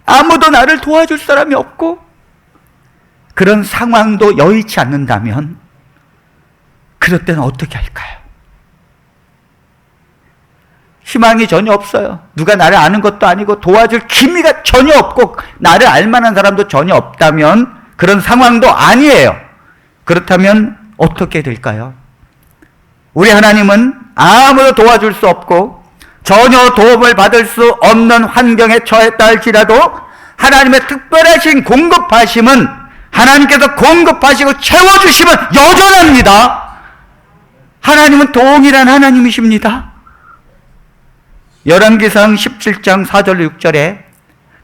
아무도 나를 도와줄 사람이 없고 그런 상황도 여의치 않는다면 그럴 때는 어떻게 할까요? 희망이 전혀 없어요. 누가 나를 아는 것도 아니고 도와줄 기미가 전혀 없고 나를 알만한 사람도 전혀 없다면 그런 상황도 아니에요. 그렇다면 어떻게 될까요? 우리 하나님은 아무도 도와줄 수 없고 전혀 도움을 받을 수 없는 환경에 처했다 할지라도 하나님의 특별하신 공급하심은 하나님께서 공급하시고 채워주시면 여전합니다. 하나님은 동일한 하나님이십니다. 열왕기상 17장 4절 6절에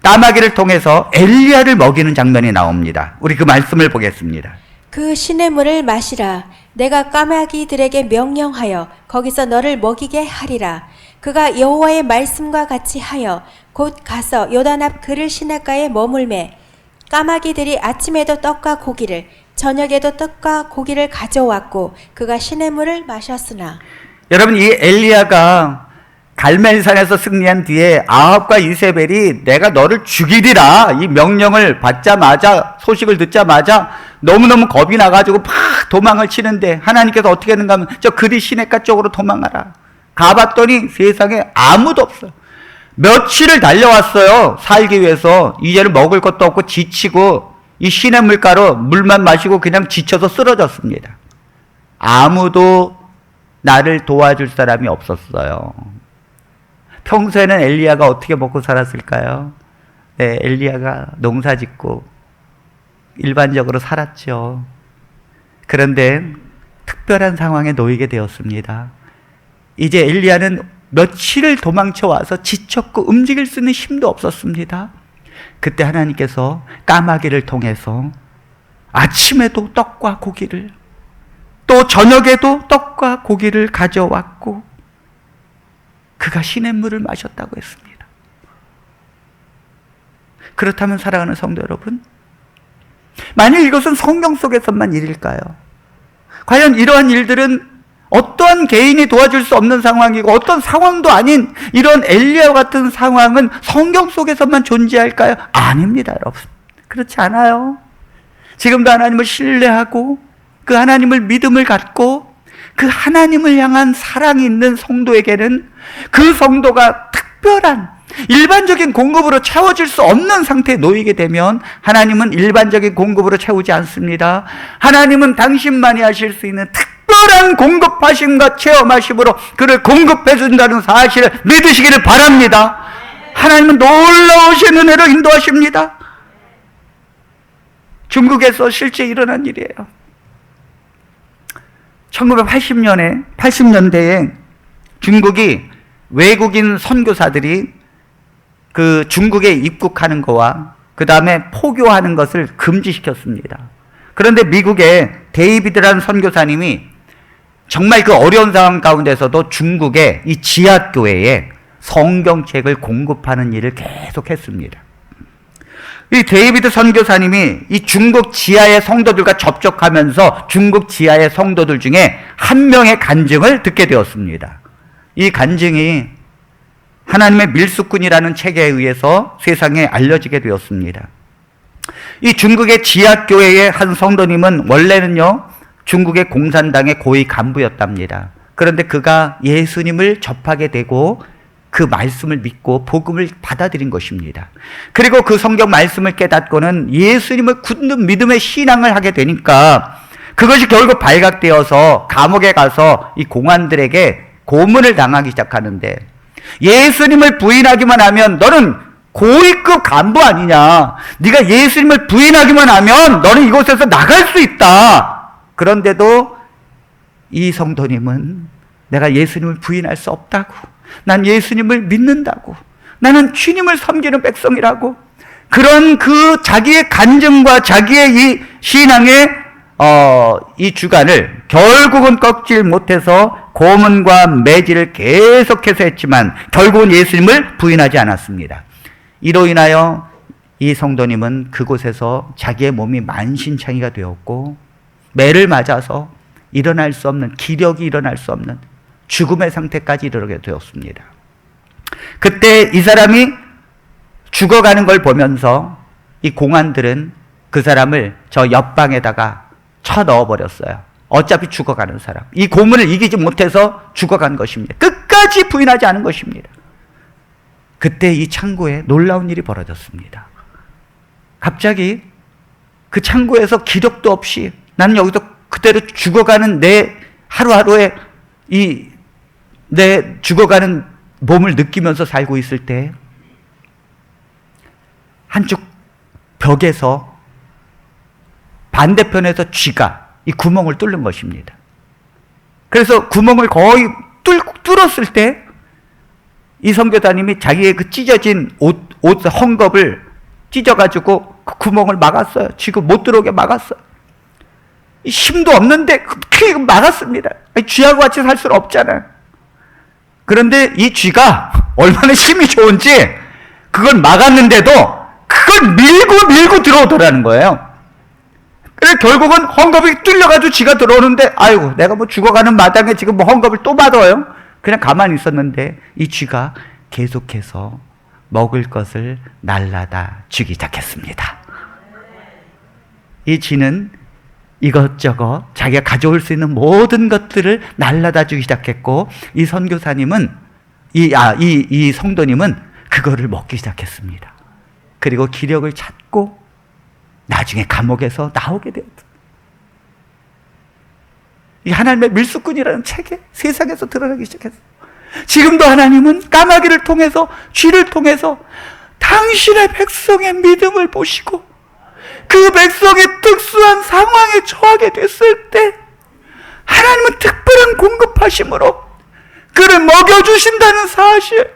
까마귀를 통해서 엘리야를 먹이는 장면이 나옵니다. 우리 그 말씀을 보겠습니다. 그 시냇물을 마시라. 내가 까마귀들에게 명령하여 거기서 너를 먹이게 하리라. 그가 여호와의 말씀과 같이 하여 곧 가서 요단 앞 그를 시냇가에 머물매 까마귀들이 아침에도 떡과 고기를 저녁에도 떡과 고기를 가져왔고 그가 시냇물을 마셨으나. 여러분, 이 엘리야가 갈멜산에서 승리한 뒤에 아합과 이세벨이 내가 너를 죽이리라 이 명령을 받자마자, 소식을 듣자마자 너무너무 겁이 나가지고 막 도망을 치는데 하나님께서 어떻게 했는가 하면 저 그리 시냇가 쪽으로 도망가라. 가봤더니 세상에 아무도 없어요. 며칠을 달려왔어요. 살기 위해서. 이제는 먹을 것도 없고 지치고 이 시냇물가로 물만 마시고 그냥 지쳐서 쓰러졌습니다. 아무도 나를 도와줄 사람이 없었어요. 평소에는 엘리야가 어떻게 먹고 살았을까요? 네, 엘리야가 농사 짓고 일반적으로 살았죠. 그런데 특별한 상황에 놓이게 되었습니다. 이제 엘리야는 며칠을 도망쳐 와서 지쳤고 움직일 수 있는 힘도 없었습니다. 그때 하나님께서 까마귀를 통해서 아침에도 떡과 고기를 또 저녁에도 떡과 고기를 가져왔고 그가 시냇물을 마셨다고 했습니다. 그렇다면 사랑하는 성도 여러분, 만일 이것은 성경 속에서만 일일까요? 과연 이러한 일들은 어떠한 개인이 도와줄 수 없는 상황이고 어떤 상황도 아닌 이런 엘리야와 같은 상황은 성경 속에서만 존재할까요? 아닙니다, 여러분. 그렇지 않아요. 지금도 하나님을 신뢰하고 그 하나님을 믿음을 갖고 그 하나님을 향한 사랑이 있는 성도에게는 그 성도가 특별한 일반적인 공급으로 채워질 수 없는 상태에 놓이게 되면 하나님은 일반적인 공급으로 채우지 않습니다. 하나님은 당신만이 하실 수 있는 특별한 공급하심과 체험하심으로 그를 공급해 준다는 사실을 믿으시기를 바랍니다. 하나님은 놀라우신 은혜로 인도하십니다. 중국에서 실제 일어난 일이에요. 80년대에 중국이 외국인 선교사들이 그 중국에 입국하는 거와 그 다음에 포교하는 것을 금지시켰습니다. 그런데 미국의 데이비드라는 선교사님이 정말 그 어려운 상황 가운데서도 중국의 이 지하교회에 성경책을 공급하는 일을 계속했습니다. 이 데이비드 선교사님이 이 중국 지하의 성도들과 접촉하면서 중국 지하의 성도들 중에 한 명의 간증을 듣게 되었습니다. 이 간증이 하나님의 밀수꾼이라는 책에 의해서 세상에 알려지게 되었습니다. 이 중국의 지하교회의 한 성도님은 원래는요, 중국의 공산당의 고위 간부였답니다. 그런데 그가 예수님을 접하게 되고 그 말씀을 믿고 복음을 받아들인 것입니다. 그리고 그 성경 말씀을 깨닫고는 예수님을 굳는 믿음의 신앙을 하게 되니까 그것이 결국 발각되어서 감옥에 가서 이 공안들에게 고문을 당하기 시작하는데, 예수님을 부인하기만 하면 너는 고위급 간부 아니냐, 네가 예수님을 부인하기만 하면 너는 이곳에서 나갈 수 있다. 그런데도 이 성도님은 내가 예수님을 부인할 수 없다고, 난 예수님을 믿는다고, 나는 주님을 섬기는 백성이라고, 그런 그 자기의 간증과 자기의 이 신앙의 이 주관을 결국은 꺾질 못해서 고문과 매질을 계속해서 했지만 결국은 예수님을 부인하지 않았습니다. 이로 인하여 이 성도님은 그곳에서 자기의 몸이 만신창이가 되었고 매를 맞아서 일어날 수 없는, 기력이 일어날 수 없는 죽음의 상태까지 이르게 되었습니다. 그때 이 사람이 죽어가는 걸 보면서 이 공안들은 그 사람을 저 옆방에다가 쳐 넣어버렸어요. 어차피 죽어가는 사람, 이 고문을 이기지 못해서 죽어간 것입니다. 끝까지 부인하지 않은 것입니다. 그때 이 창고에 놀라운 일이 벌어졌습니다. 갑자기 그 창고에서 기력도 없이 나는 여기서 그대로 죽어가는 내 하루하루의 내 죽어가는 몸을 느끼면서 살고 있을 때 한쪽 벽에서 반대편에서 쥐가 이 구멍을 뚫는 것입니다. 그래서 구멍을 거의 뚫었을 때 이 선교사님이 자기의 그 찢어진 옷 헝겊을 찢어가지고 그 구멍을 막았어요. 쥐가 못 들어오게 막았어요. 힘도 없는데 그 막았습니다. 쥐하고 같이 살 수는 없잖아요. 그런데 이 쥐가 얼마나 힘이 좋은지 그걸 막았는데도 그걸 밀고 들어오더라는 거예요. 그래서 결국은 헝겊이 뚫려가지고 쥐가 들어오는데, 아이고, 내가 뭐 죽어가는 마당에 지금 뭐 헝겊을 또 받아요? 그냥 가만히 있었는데, 이 쥐가 계속해서 먹을 것을 날라다 주기 시작했습니다. 이 쥐는 이것저것 자기가 가져올 수 있는 모든 것들을 날라다 주기 시작했고, 이 선교사님은, 이 성도님은 그거를 먹기 시작했습니다. 그리고 기력을 찾고, 나중에 감옥에서 나오게 되었다. 이 하나님의 밀수꾼이라는 책에 세상에서 드러나기 시작했어요. 지금도 하나님은 까마귀를 통해서, 쥐를 통해서 당신의 백성의 믿음을 보시고 그 백성의 특수한 상황에 처하게 됐을 때 하나님은 특별한 공급하심으로 그를 먹여주신다는 사실,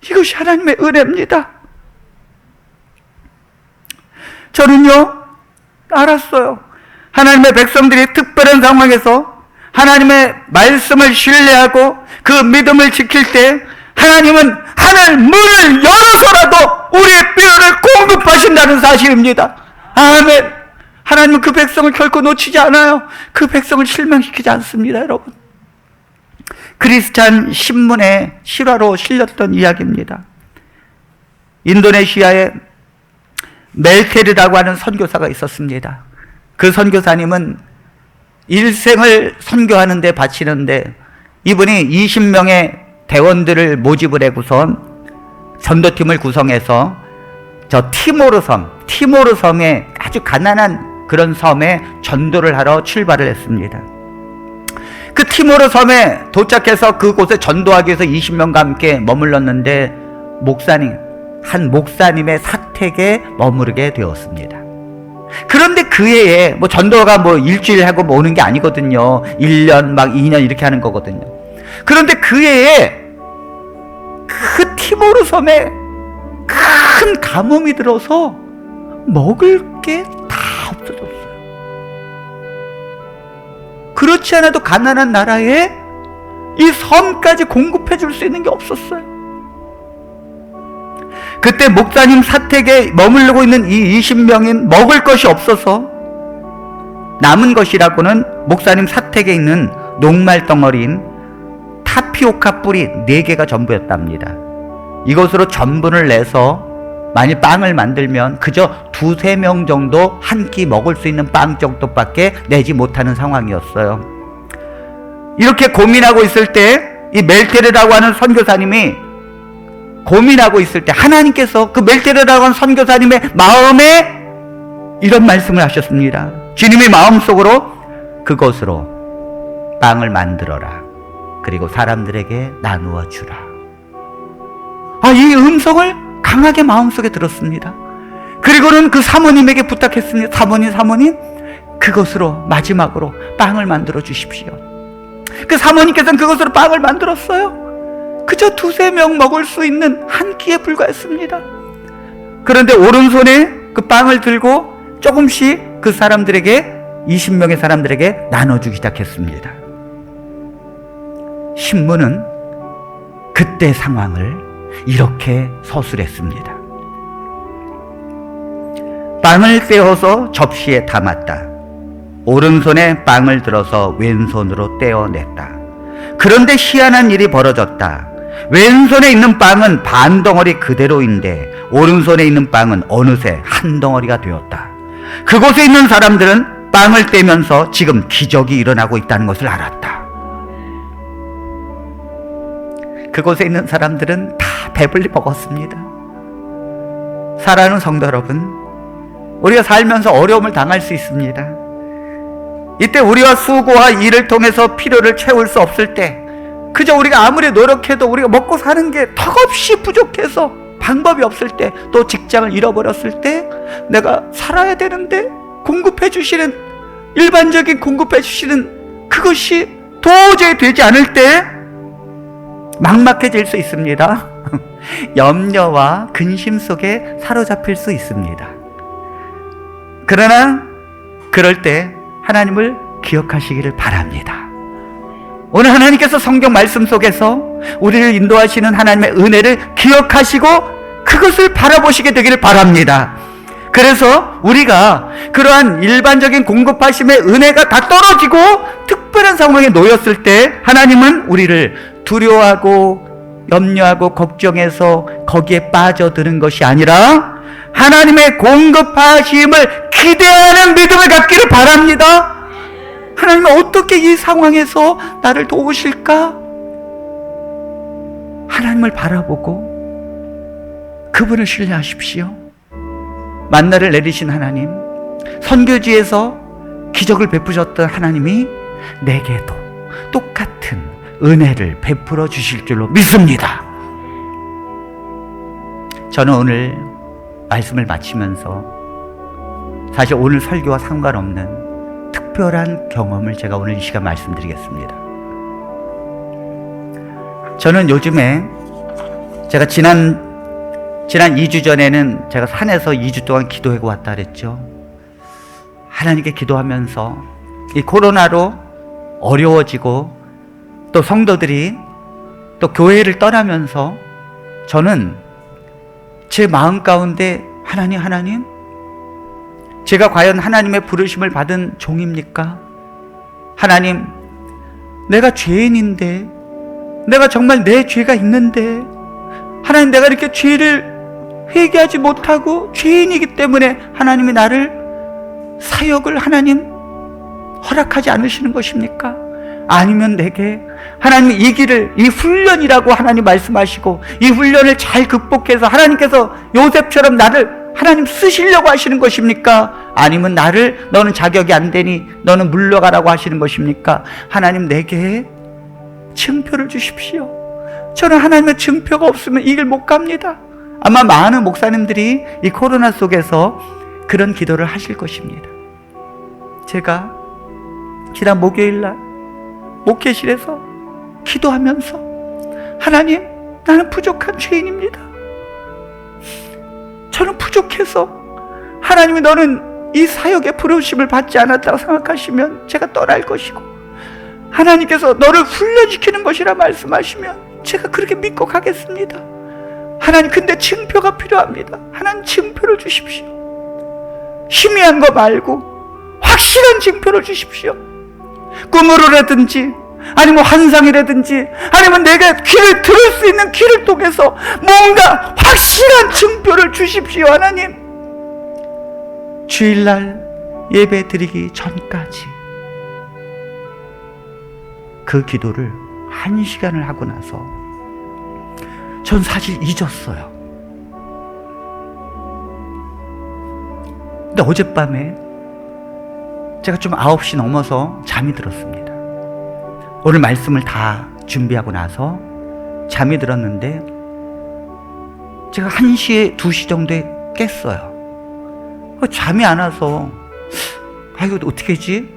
이것이 하나님의 은혜입니다. 저는요, 알았어요. 하나님의 백성들이 특별한 상황에서 하나님의 말씀을 신뢰하고 그 믿음을 지킬 때 하나님은 하늘 문을 열어서라도 우리의 필요를 공급하신다는 사실입니다. 아멘. 하나님은 그 백성을 결코 놓치지 않아요. 그 백성을 실망시키지 않습니다, 여러분. 크리스찬 신문의 실화로 실렸던 이야기입니다. 인도네시아에 멜테르라고 하는 선교사가 있었습니다. 그 선교사님은 일생을 선교하는 데 바치는데 이분이 20명의 대원들을 모집을 해고선 전도팀을 구성해서 저 티모르 섬의 아주 가난한 그런 섬에 전도를 하러 출발을 했습니다. 그 티모르 섬에 도착해서 그곳에 전도하기 위해서 20명과 함께 머물렀는데 한 목사님의 사택에 머무르게 되었습니다. 그런데 그 해에 뭐 전도가 뭐 일주일 하고 뭐 오는 게 아니거든요. 1년 막 2년 이렇게 하는 거거든요. 그런데 그 해에 그 티모르 섬에 큰 가뭄이 들어서 먹을 게 다 없어졌어요. 그렇지 않아도 가난한 나라에 이 섬까지 공급해 줄 수 있는 게 없었어요. 그때 목사님 사택에 머무르고 있는 이 20명인 먹을 것이 없어서 남은 것이라고는 목사님 사택에 있는 녹말 덩어리인 타피오카 뿌리 4개가 전부였답니다. 이것으로 전분을 내서 만일 빵을 만들면 그저 2-3명 정도 한 끼 먹을 수 있는 빵 정도밖에 내지 못하는 상황이었어요. 이렇게 고민하고 있을 때 이 멜테르라고 하는 선교사님이 고민하고 있을 때 하나님께서 그 멜테르라고 하는 선교사님의 마음에 이런 말씀을 하셨습니다. 주님의 마음속으로 그것으로 빵을 만들어라. 그리고 사람들에게 나누어 주라. 이 음성을 강하게 마음속에 들었습니다. 그리고는 그 사모님에게 부탁했습니다. 사모님, 그것으로 마지막으로 빵을 만들어 주십시오. 그 사모님께서는 그것으로 빵을 만들었어요. 그저 2-3명 먹을 수 있는 한 끼에 불과했습니다. 그런데 오른손에 그 빵을 들고 조금씩 그 사람들에게 20명의 사람들에게 나눠주기 시작했습니다. 신문은 그때 상황을 이렇게 서술했습니다. 빵을 떼어서 접시에 담았다. 오른손에 빵을 들어서 왼손으로 떼어냈다. 그런데 희한한 일이 벌어졌다. 왼손에 있는 빵은 반 덩어리 그대로인데 오른손에 있는 빵은 어느새 한 덩어리가 되었다. 그곳에 있는 사람들은 빵을 떼면서 지금 기적이 일어나고 있다는 것을 알았다. 그곳에 있는 사람들은 다 배불리 먹었습니다. 사랑하는 성도 여러분, 우리가 살면서 어려움을 당할 수 있습니다. 이때 우리와 수고와 일을 통해서 필요를 채울 수 없을 때, 그저 우리가 아무리 노력해도 우리가 먹고 사는 게 턱없이 부족해서 방법이 없을 때, 또 직장을 잃어버렸을 때 내가 살아야 되는데 공급해 주시는, 일반적인 공급해 주시는 그것이 도저히 되지 않을 때 막막해질 수 있습니다. 염려와 근심 속에 사로잡힐 수 있습니다. 그러나 그럴 때 하나님을 기억하시기를 바랍니다. 오늘 하나님께서 성경 말씀 속에서 우리를 인도하시는 하나님의 은혜를 기억하시고 그것을 바라보시게 되기를 바랍니다. 그래서 우리가 그러한 일반적인 공급하심의 은혜가 다 떨어지고 특별한 상황에 놓였을 때 하나님은 우리를 두려워하고 염려하고 걱정해서 거기에 빠져드는 것이 아니라 하나님의 공급하심을 기대하는 믿음을 갖기를 바랍니다. 하나님은 어떻게 이 상황에서 나를 도우실까? 하나님을 바라보고 그분을 신뢰하십시오. 만나를 내리신 하나님, 선교지에서 기적을 베푸셨던 하나님이 내게도 똑같은 은혜를 베풀어 주실 줄로 믿습니다. 저는 오늘 말씀을 마치면서 사실 오늘 설교와 상관없는 특별한 경험을 제가 오늘 이 시간 말씀드리겠습니다. 저는 요즘에 제가 지난 2주 전에는 제가 산에서 2주 동안 기도하고 왔다 그랬죠. 하나님께 기도하면서 이 코로나로 어려워지고 또 성도들이 또 교회를 떠나면서 저는 제 마음 가운데 하나님, 제가 과연 하나님의 부르심을 받은 종입니까? 하나님, 내가 죄인인데, 내가 정말 내 죄가 있는데, 하나님, 내가 이렇게 죄를 회개하지 못하고 죄인이기 때문에 하나님이 나를 사역을 하나님 허락하지 않으시는 것입니까? 아니면 내게 하나님 이 길을, 이 훈련이라고 하나님 말씀하시고 이 훈련을 잘 극복해서 하나님께서 요셉처럼 나를 하나님 쓰시려고 하시는 것입니까? 아니면 나를 너는 자격이 안 되니 너는 물러가라고 하시는 것입니까? 하나님 내게 증표를 주십시오. 저는 하나님의 증표가 없으면 이 길 못 갑니다. 아마 많은 목사님들이 이 코로나 속에서 그런 기도를 하실 것입니다. 제가 지난 목요일날 목회실에서 기도하면서 하나님, 나는 부족한 죄인입니다. 저는 부족해서 하나님이 너는 이 사역의 부르심을 받지 않았다고 생각하시면 제가 떠날 것이고 하나님께서 너를 훈련시키는 것이라 말씀하시면 제가 그렇게 믿고 가겠습니다. 하나님, 근데 증표가 필요합니다. 하나님 증표를 주십시오. 희미한 거 말고 확실한 증표를 주십시오. 꿈으로라든지 아니면 환상이라든지 아니면 내가 귀를 들을 수 있는 귀를 통해서 뭔가 확실한 증표를 주십시오. 하나님, 주일날 예배 드리기 전까지 그 기도를 1시간을 하고 나서 전 사실 잊었어요. 근데 어젯밤에 제가 좀 9시 넘어서 잠이 들었습니다. 오늘 말씀을 다 준비하고 나서 잠이 들었는데 제가 1시에 2시 정도에 깼어요. 잠이 안 와서 이거 어떻게 하지?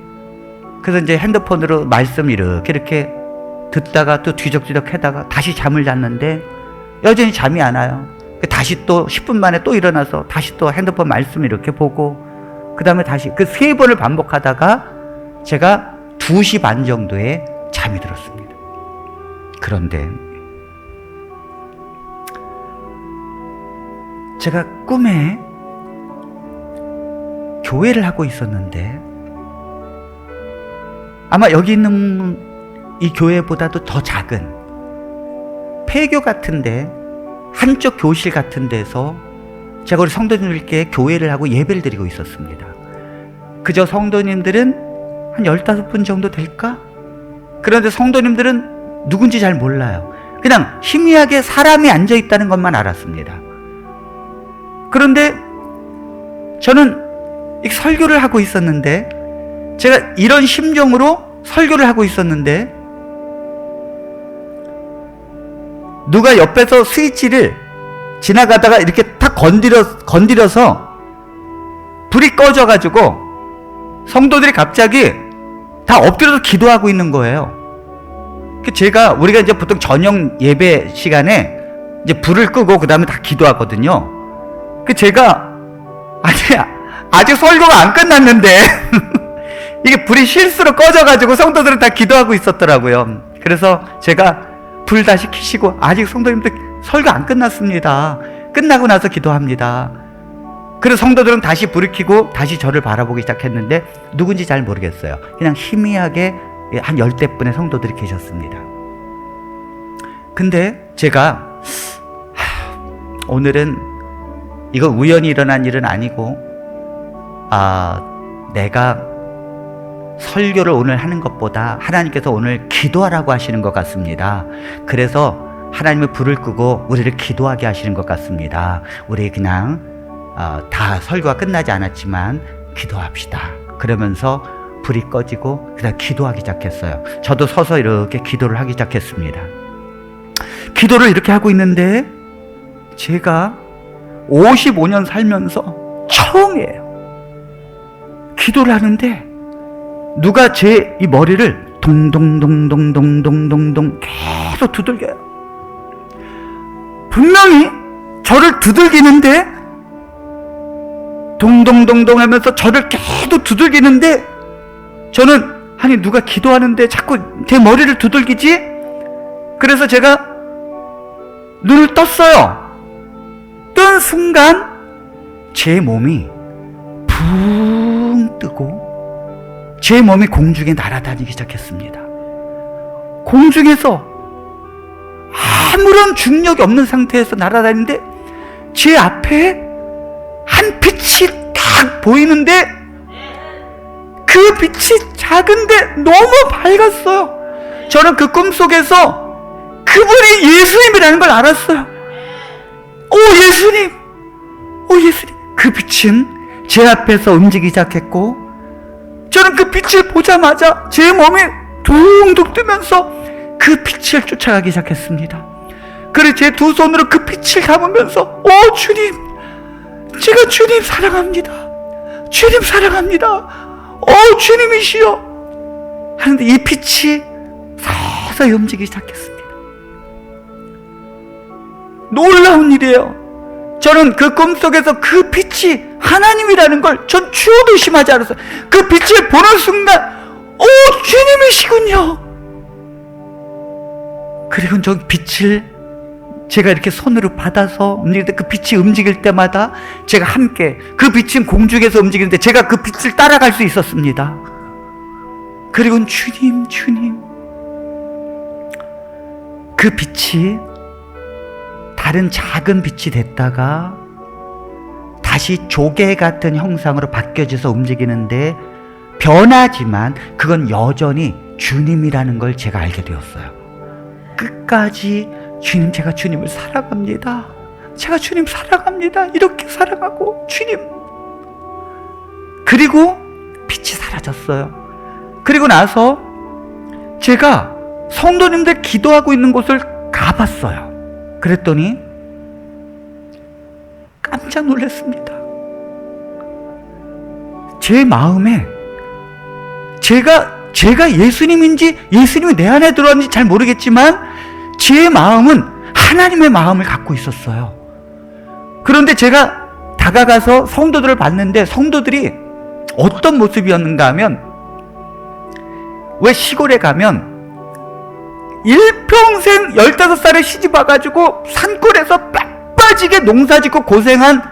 그래서 이제 핸드폰으로 말씀 이렇게 듣다가 또 뒤적뒤적 하다가 다시 잠을 잤는데 여전히 잠이 안 와요. 다시 또 10분 만에 또 일어나서 다시 또 핸드폰 말씀 이렇게 보고 그 다음에 다시 그 3번을 반복하다가 제가 2시 반 정도에 잠이 들었습니다. 그런데 제가 꿈에 교회를 하고 있었는데 아마 여기 있는 이 교회보다도 더 작은 폐교 같은데 한쪽 교실 같은 데서 제가 우리 성도님들께 교회를 하고 예배를 드리고 있었습니다. 그저 성도님들은 한 15분 정도 될까? 그런데 성도님들은 누군지 잘 몰라요. 그냥 희미하게 사람이 앉아있다는 것만 알았습니다. 그런데 저는 이 설교를 하고 있었는데 제가 이런 심정으로 설교를 하고 있었는데 누가 옆에서 스위치를 지나가다가 이렇게 탁 건드려서 불이 꺼져가지고 성도들이 갑자기 다 엎드려서 기도하고 있는 거예요. 우리가 이제 보통 저녁 예배 시간에 이제 불을 끄고 그 다음에 다 기도하거든요. 제가 아직 설교가 안 끝났는데 이게 불이 실수로 꺼져가지고 성도들은 다 기도하고 있었더라고요. 그래서 제가 불 다시 켜시고 아직 성도님들 설교 안 끝났습니다. 끝나고 나서 기도합니다. 그래서 성도들은 다시 불을 켜고 다시 저를 바라보기 시작했는데 누군지 잘 모르겠어요. 그냥 희미하게 한 10대분의 성도들이 계셨습니다. 근데 제가 오늘은 이거 우연히 일어난 일은 아니고 내가 설교를 오늘 하는 것보다 하나님께서 오늘 기도하라고 하시는 것 같습니다. 그래서 하나님의 불을 끄고 우리를 기도하게 하시는 것 같습니다. 우리 그냥 다 설교가 끝나지 않았지만 기도합시다. 그러면서 불이 꺼지고 그다음 기도하기 시작했어요. 저도 서서 이렇게 기도를 하기 시작했습니다. 기도를 이렇게 하고 있는데 제가 55년 살면서 처음이에요. 기도를 하는데 누가 제 이 머리를 동동동동동동동동 계속 두들겨요. 분명히 저를 두들기는데 동동동동 하면서 저를 계속 두들기는데 저는 아니 누가 기도하는데 자꾸 제 머리를 두들기지? 그래서 제가 눈을 떴어요. 뜬 순간 제 몸이 붕 뜨고 제 몸이 공중에 날아다니기 시작했습니다. 공중에서 아무런 중력이 없는 상태에서 날아다니는데 제 앞에 한 빛이 딱 보이는데 그 빛이 작은데 너무 밝았어요. 저는 그 꿈속에서 그분이 예수님이라는 걸 알았어요. 예수님! 예수님! 그 빛은 제 앞에서 움직이기 시작했고 저는 그 빛을 보자마자 제 몸이 둥둥 뜨면서 그 빛을 쫓아가기 시작했습니다. 그래서 제 두 손으로 그 빛을 담으면서 주님! 제가 주님 사랑합니다. 주님 사랑합니다. 주님이시여! 하는데 이 빛이 서서히 움직이기 시작했습니다. 놀라운 일이에요. 저는 그 꿈속에서 그 빛이 하나님이라는 걸 전 추호도 의심하지 않았어요. 그 빛을 보는 순간 주님이시군요. 그리고 저 빛을 제가 이렇게 손으로 받아서 움직일 때 그 빛이 움직일 때마다 제가 함께 그 빛은 공중에서 움직이는데 제가 그 빛을 따라갈 수 있었습니다. 그리고 주님 그 빛이 다른 작은 빛이 됐다가 다시 조개 같은 형상으로 바뀌어져서 움직이는데 변하지만 그건 여전히 주님이라는 걸 제가 알게 되었어요. 끝까지 주님, 제가 주님을 사랑합니다. 제가 주님 사랑합니다. 이렇게 사랑하고 주님. 그리고 빛이 사라졌어요. 그리고 나서 제가 성도님들 기도하고 있는 곳을 가봤어요. 그랬더니 깜짝 놀랐습니다. 제 마음에 제가 예수님인지 예수님이 내 안에 들어왔는지 잘 모르겠지만 제 마음은 하나님의 마음을 갖고 있었어요. 그런데 제가 다가가서 성도들을 봤는데 성도들이 어떤 모습이었는가 하면, 왜 시골에 가면 일평생 15살을 시집 와가지고 산골에서 빡빠지게 농사짓고 고생한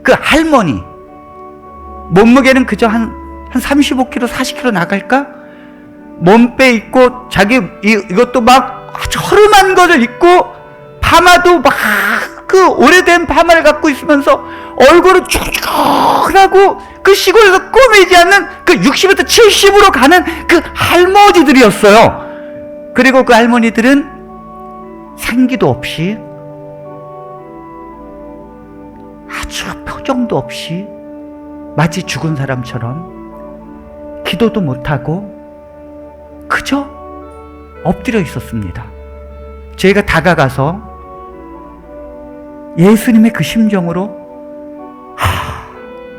그 할머니, 몸무게는 그저 한 35kg, 40kg 나갈까? 몸빼 입고 자기 이것도 막 아주 허름한 것을 입고 파마도 막 그 오래된 파마를 갖고 있으면서 얼굴은 촉촉하고 그 시골에서 꼬매지 않는 그 60에서 70으로 가는 그 할머니들이었어요. 그리고 그 할머니들은 생기도 없이 아주 표정도 없이 마치 죽은 사람처럼 기도도 못하고 그저 엎드려 있었습니다. 제가 다가가서 예수님의 그 심정으로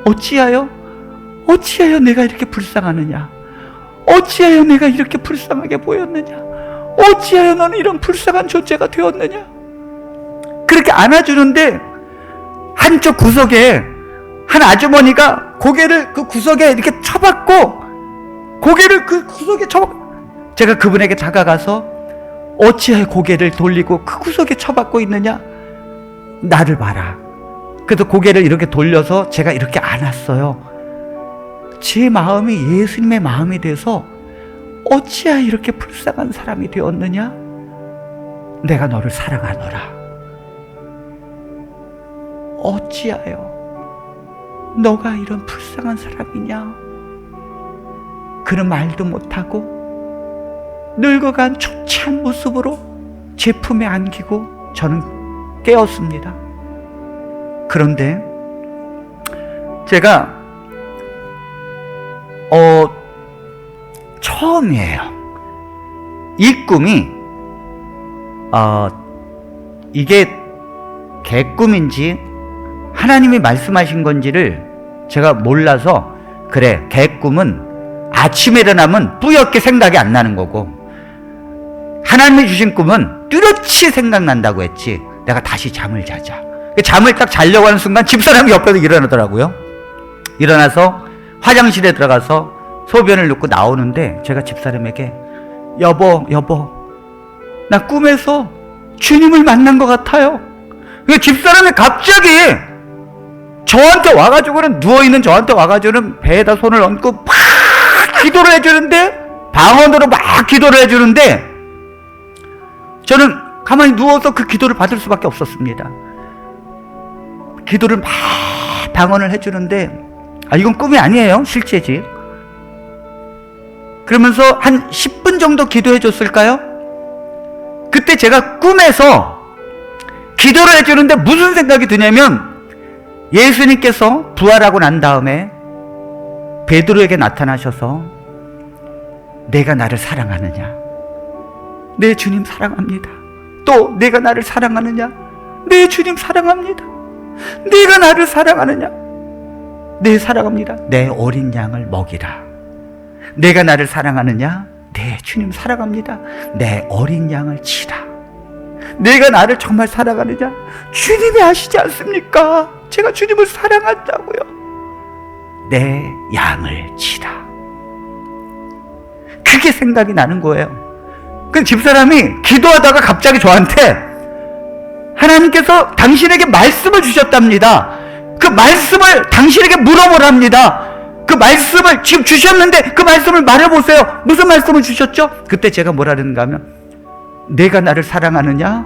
어찌하여 내가 이렇게 불쌍하느냐, 어찌하여 내가 이렇게 불쌍하게 보였느냐, 어찌하여 너는 이런 불쌍한 존재가 되었느냐? 그렇게 안아주는데 한쪽 구석에 한 아주머니가 고개를 그 구석에 이렇게 쳐박고, 고개를 그 구석에 쳐박고, 제가 그분에게 다가가서 어찌하여 고개를 돌리고 그 구석에 쳐박고 있느냐? 나를 봐라. 그래서 고개를 이렇게 돌려서 제가 이렇게 안았어요. 제 마음이 예수님의 마음이 돼서 어찌하여 이렇게 불쌍한 사람이 되었느냐? 내가 너를 사랑하노라. 어찌하여 너가 이런 불쌍한 사람이냐? 그런 말도 못하고 늙어간 초췌한 모습으로 제 품에 안기고 저는 깨었습니다. 그런데 제가 처음이에요. 이 꿈이 이게 개꿈인지 하나님이 말씀하신 건지를 제가 몰라서, 그래, 개꿈은 아침에 일어나면 뿌옇게 생각이 안 나는 거고 하나님이 주신 꿈은 뚜렷이 생각난다고 했지, 내가 다시 잠을 자자. 잠을 딱 자려고 하는 순간 집사람이 옆에서 일어나더라고요. 일어나서 화장실에 들어가서 소변을 눕고 나오는데 제가 집사람에게 여보 나 꿈에서 주님을 만난 것 같아요. 집사람이 갑자기 저한테 와가지고는, 누워있는 저한테 와가지고는 배에다 손을 얹고 막 기도를 해주는데, 방언으로 막 기도를 해주는데 저는 가만히 누워서 그 기도를 받을 수밖에 없었습니다. 기도를 막 방언을 해주는데, 이건 꿈이 아니에요, 실제지. 그러면서 한 10분 정도 기도해 줬을까요? 그때 제가 꿈에서 기도를 해주는데 무슨 생각이 드냐면, 예수님께서 부활하고 난 다음에 베드로에게 나타나셔서 내가 나를 사랑하느냐? 내 주님 사랑합니다. 또 내가 나를 사랑하느냐? 내 주님 사랑합니다. 내가 나를 사랑하느냐? 네, 사랑합니다. 내 어린 양을 먹이라. 내가 나를 사랑하느냐? 네, 주님 사랑합니다. 내 어린 양을 치라. 내가 나를 정말 사랑하느냐? 주님이 아시지 않습니까? 제가 주님을 사랑한다고요. 내 양을 치라. 그게 생각이 나는 거예요. 그 집사람이 기도하다가 갑자기 저한테 하나님께서 당신에게 말씀을 주셨답니다. 그 말씀을 당신에게 물어보랍니다. 그 말씀을 지금 주셨는데 그 말씀을 말해보세요. 무슨 말씀을 주셨죠? 그때 제가 뭐라는가 하면, 내가 나를 사랑하느냐?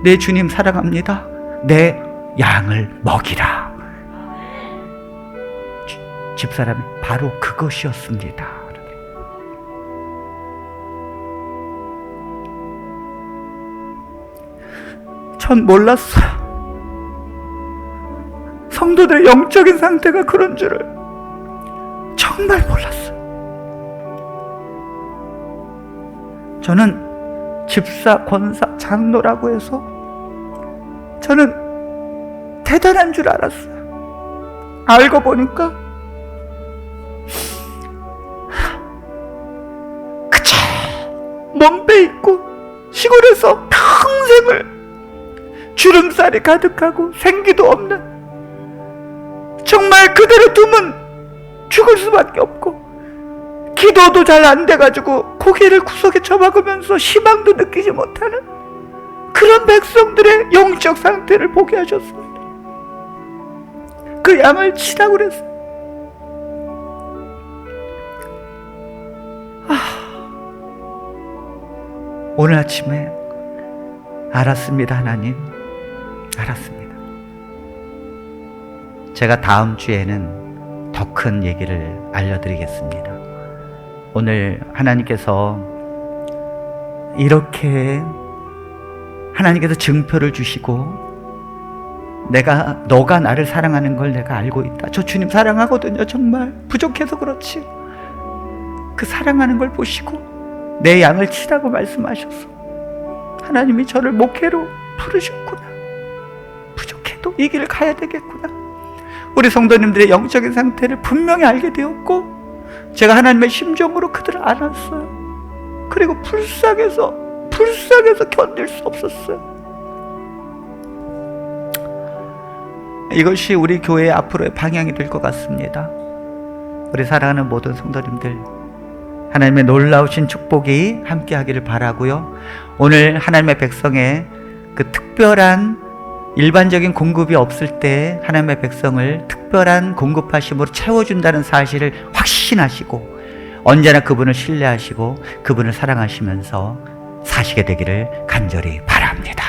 내 주님 사랑합니다. 내 양을 먹이라. 집사람이 바로 그것이었습니다. 전 몰랐어요. 성도들의 영적인 상태가 그런 줄을 정말 몰랐어요. 저는 집사, 권사, 장로라고 해서 저는 대단한 줄 알았어요. 알고 보니까 그저 몸빼 있고 시골에서 평생을 주름살이 가득하고 생기도 없는, 정말 그대로 두면 죽을 수밖에 없고 기도도 잘 안 돼가지고 고개를 구석에 쳐박으면서 희망도 느끼지 못하는 그런 백성들의 영적 상태를 보게 하셨습니다. 그 양을 치라고 그랬어요. 오늘 아침에 알았습니다. 하나님, 알았습니다. 제가 다음 주에는 더 큰 얘기를 알려드리겠습니다. 오늘 하나님께서 이렇게 하나님께서 증표를 주시고, 너가 나를 사랑하는 걸 내가 알고 있다. 저 주님 사랑하거든요. 정말 부족해서 그렇지. 그 사랑하는 걸 보시고 내 양을 치라고 말씀하셔서 하나님이 저를 목회로 부르셨구나. 부족해도 이 길을 가야 되겠구나. 우리 성도님들의 영적인 상태를 분명히 알게 되었고, 제가 하나님의 심정으로 그들을 안았어요. 그리고 불쌍해서 불쌍해서 견딜 수 없었어요. 이것이 우리 교회의 앞으로의 방향이 될 것 같습니다. 우리 사랑하는 모든 성도님들, 하나님의 놀라우신 축복이 함께하기를 바라고요. 오늘 하나님의 백성의 그 특별한 일반적인 공급이 없을 때 하나님의 백성을 특별한 공급하심으로 채워준다는 사실을 확신하시고 언제나 그분을 신뢰하시고 그분을 사랑하시면서 사시게 되기를 간절히 바랍니다.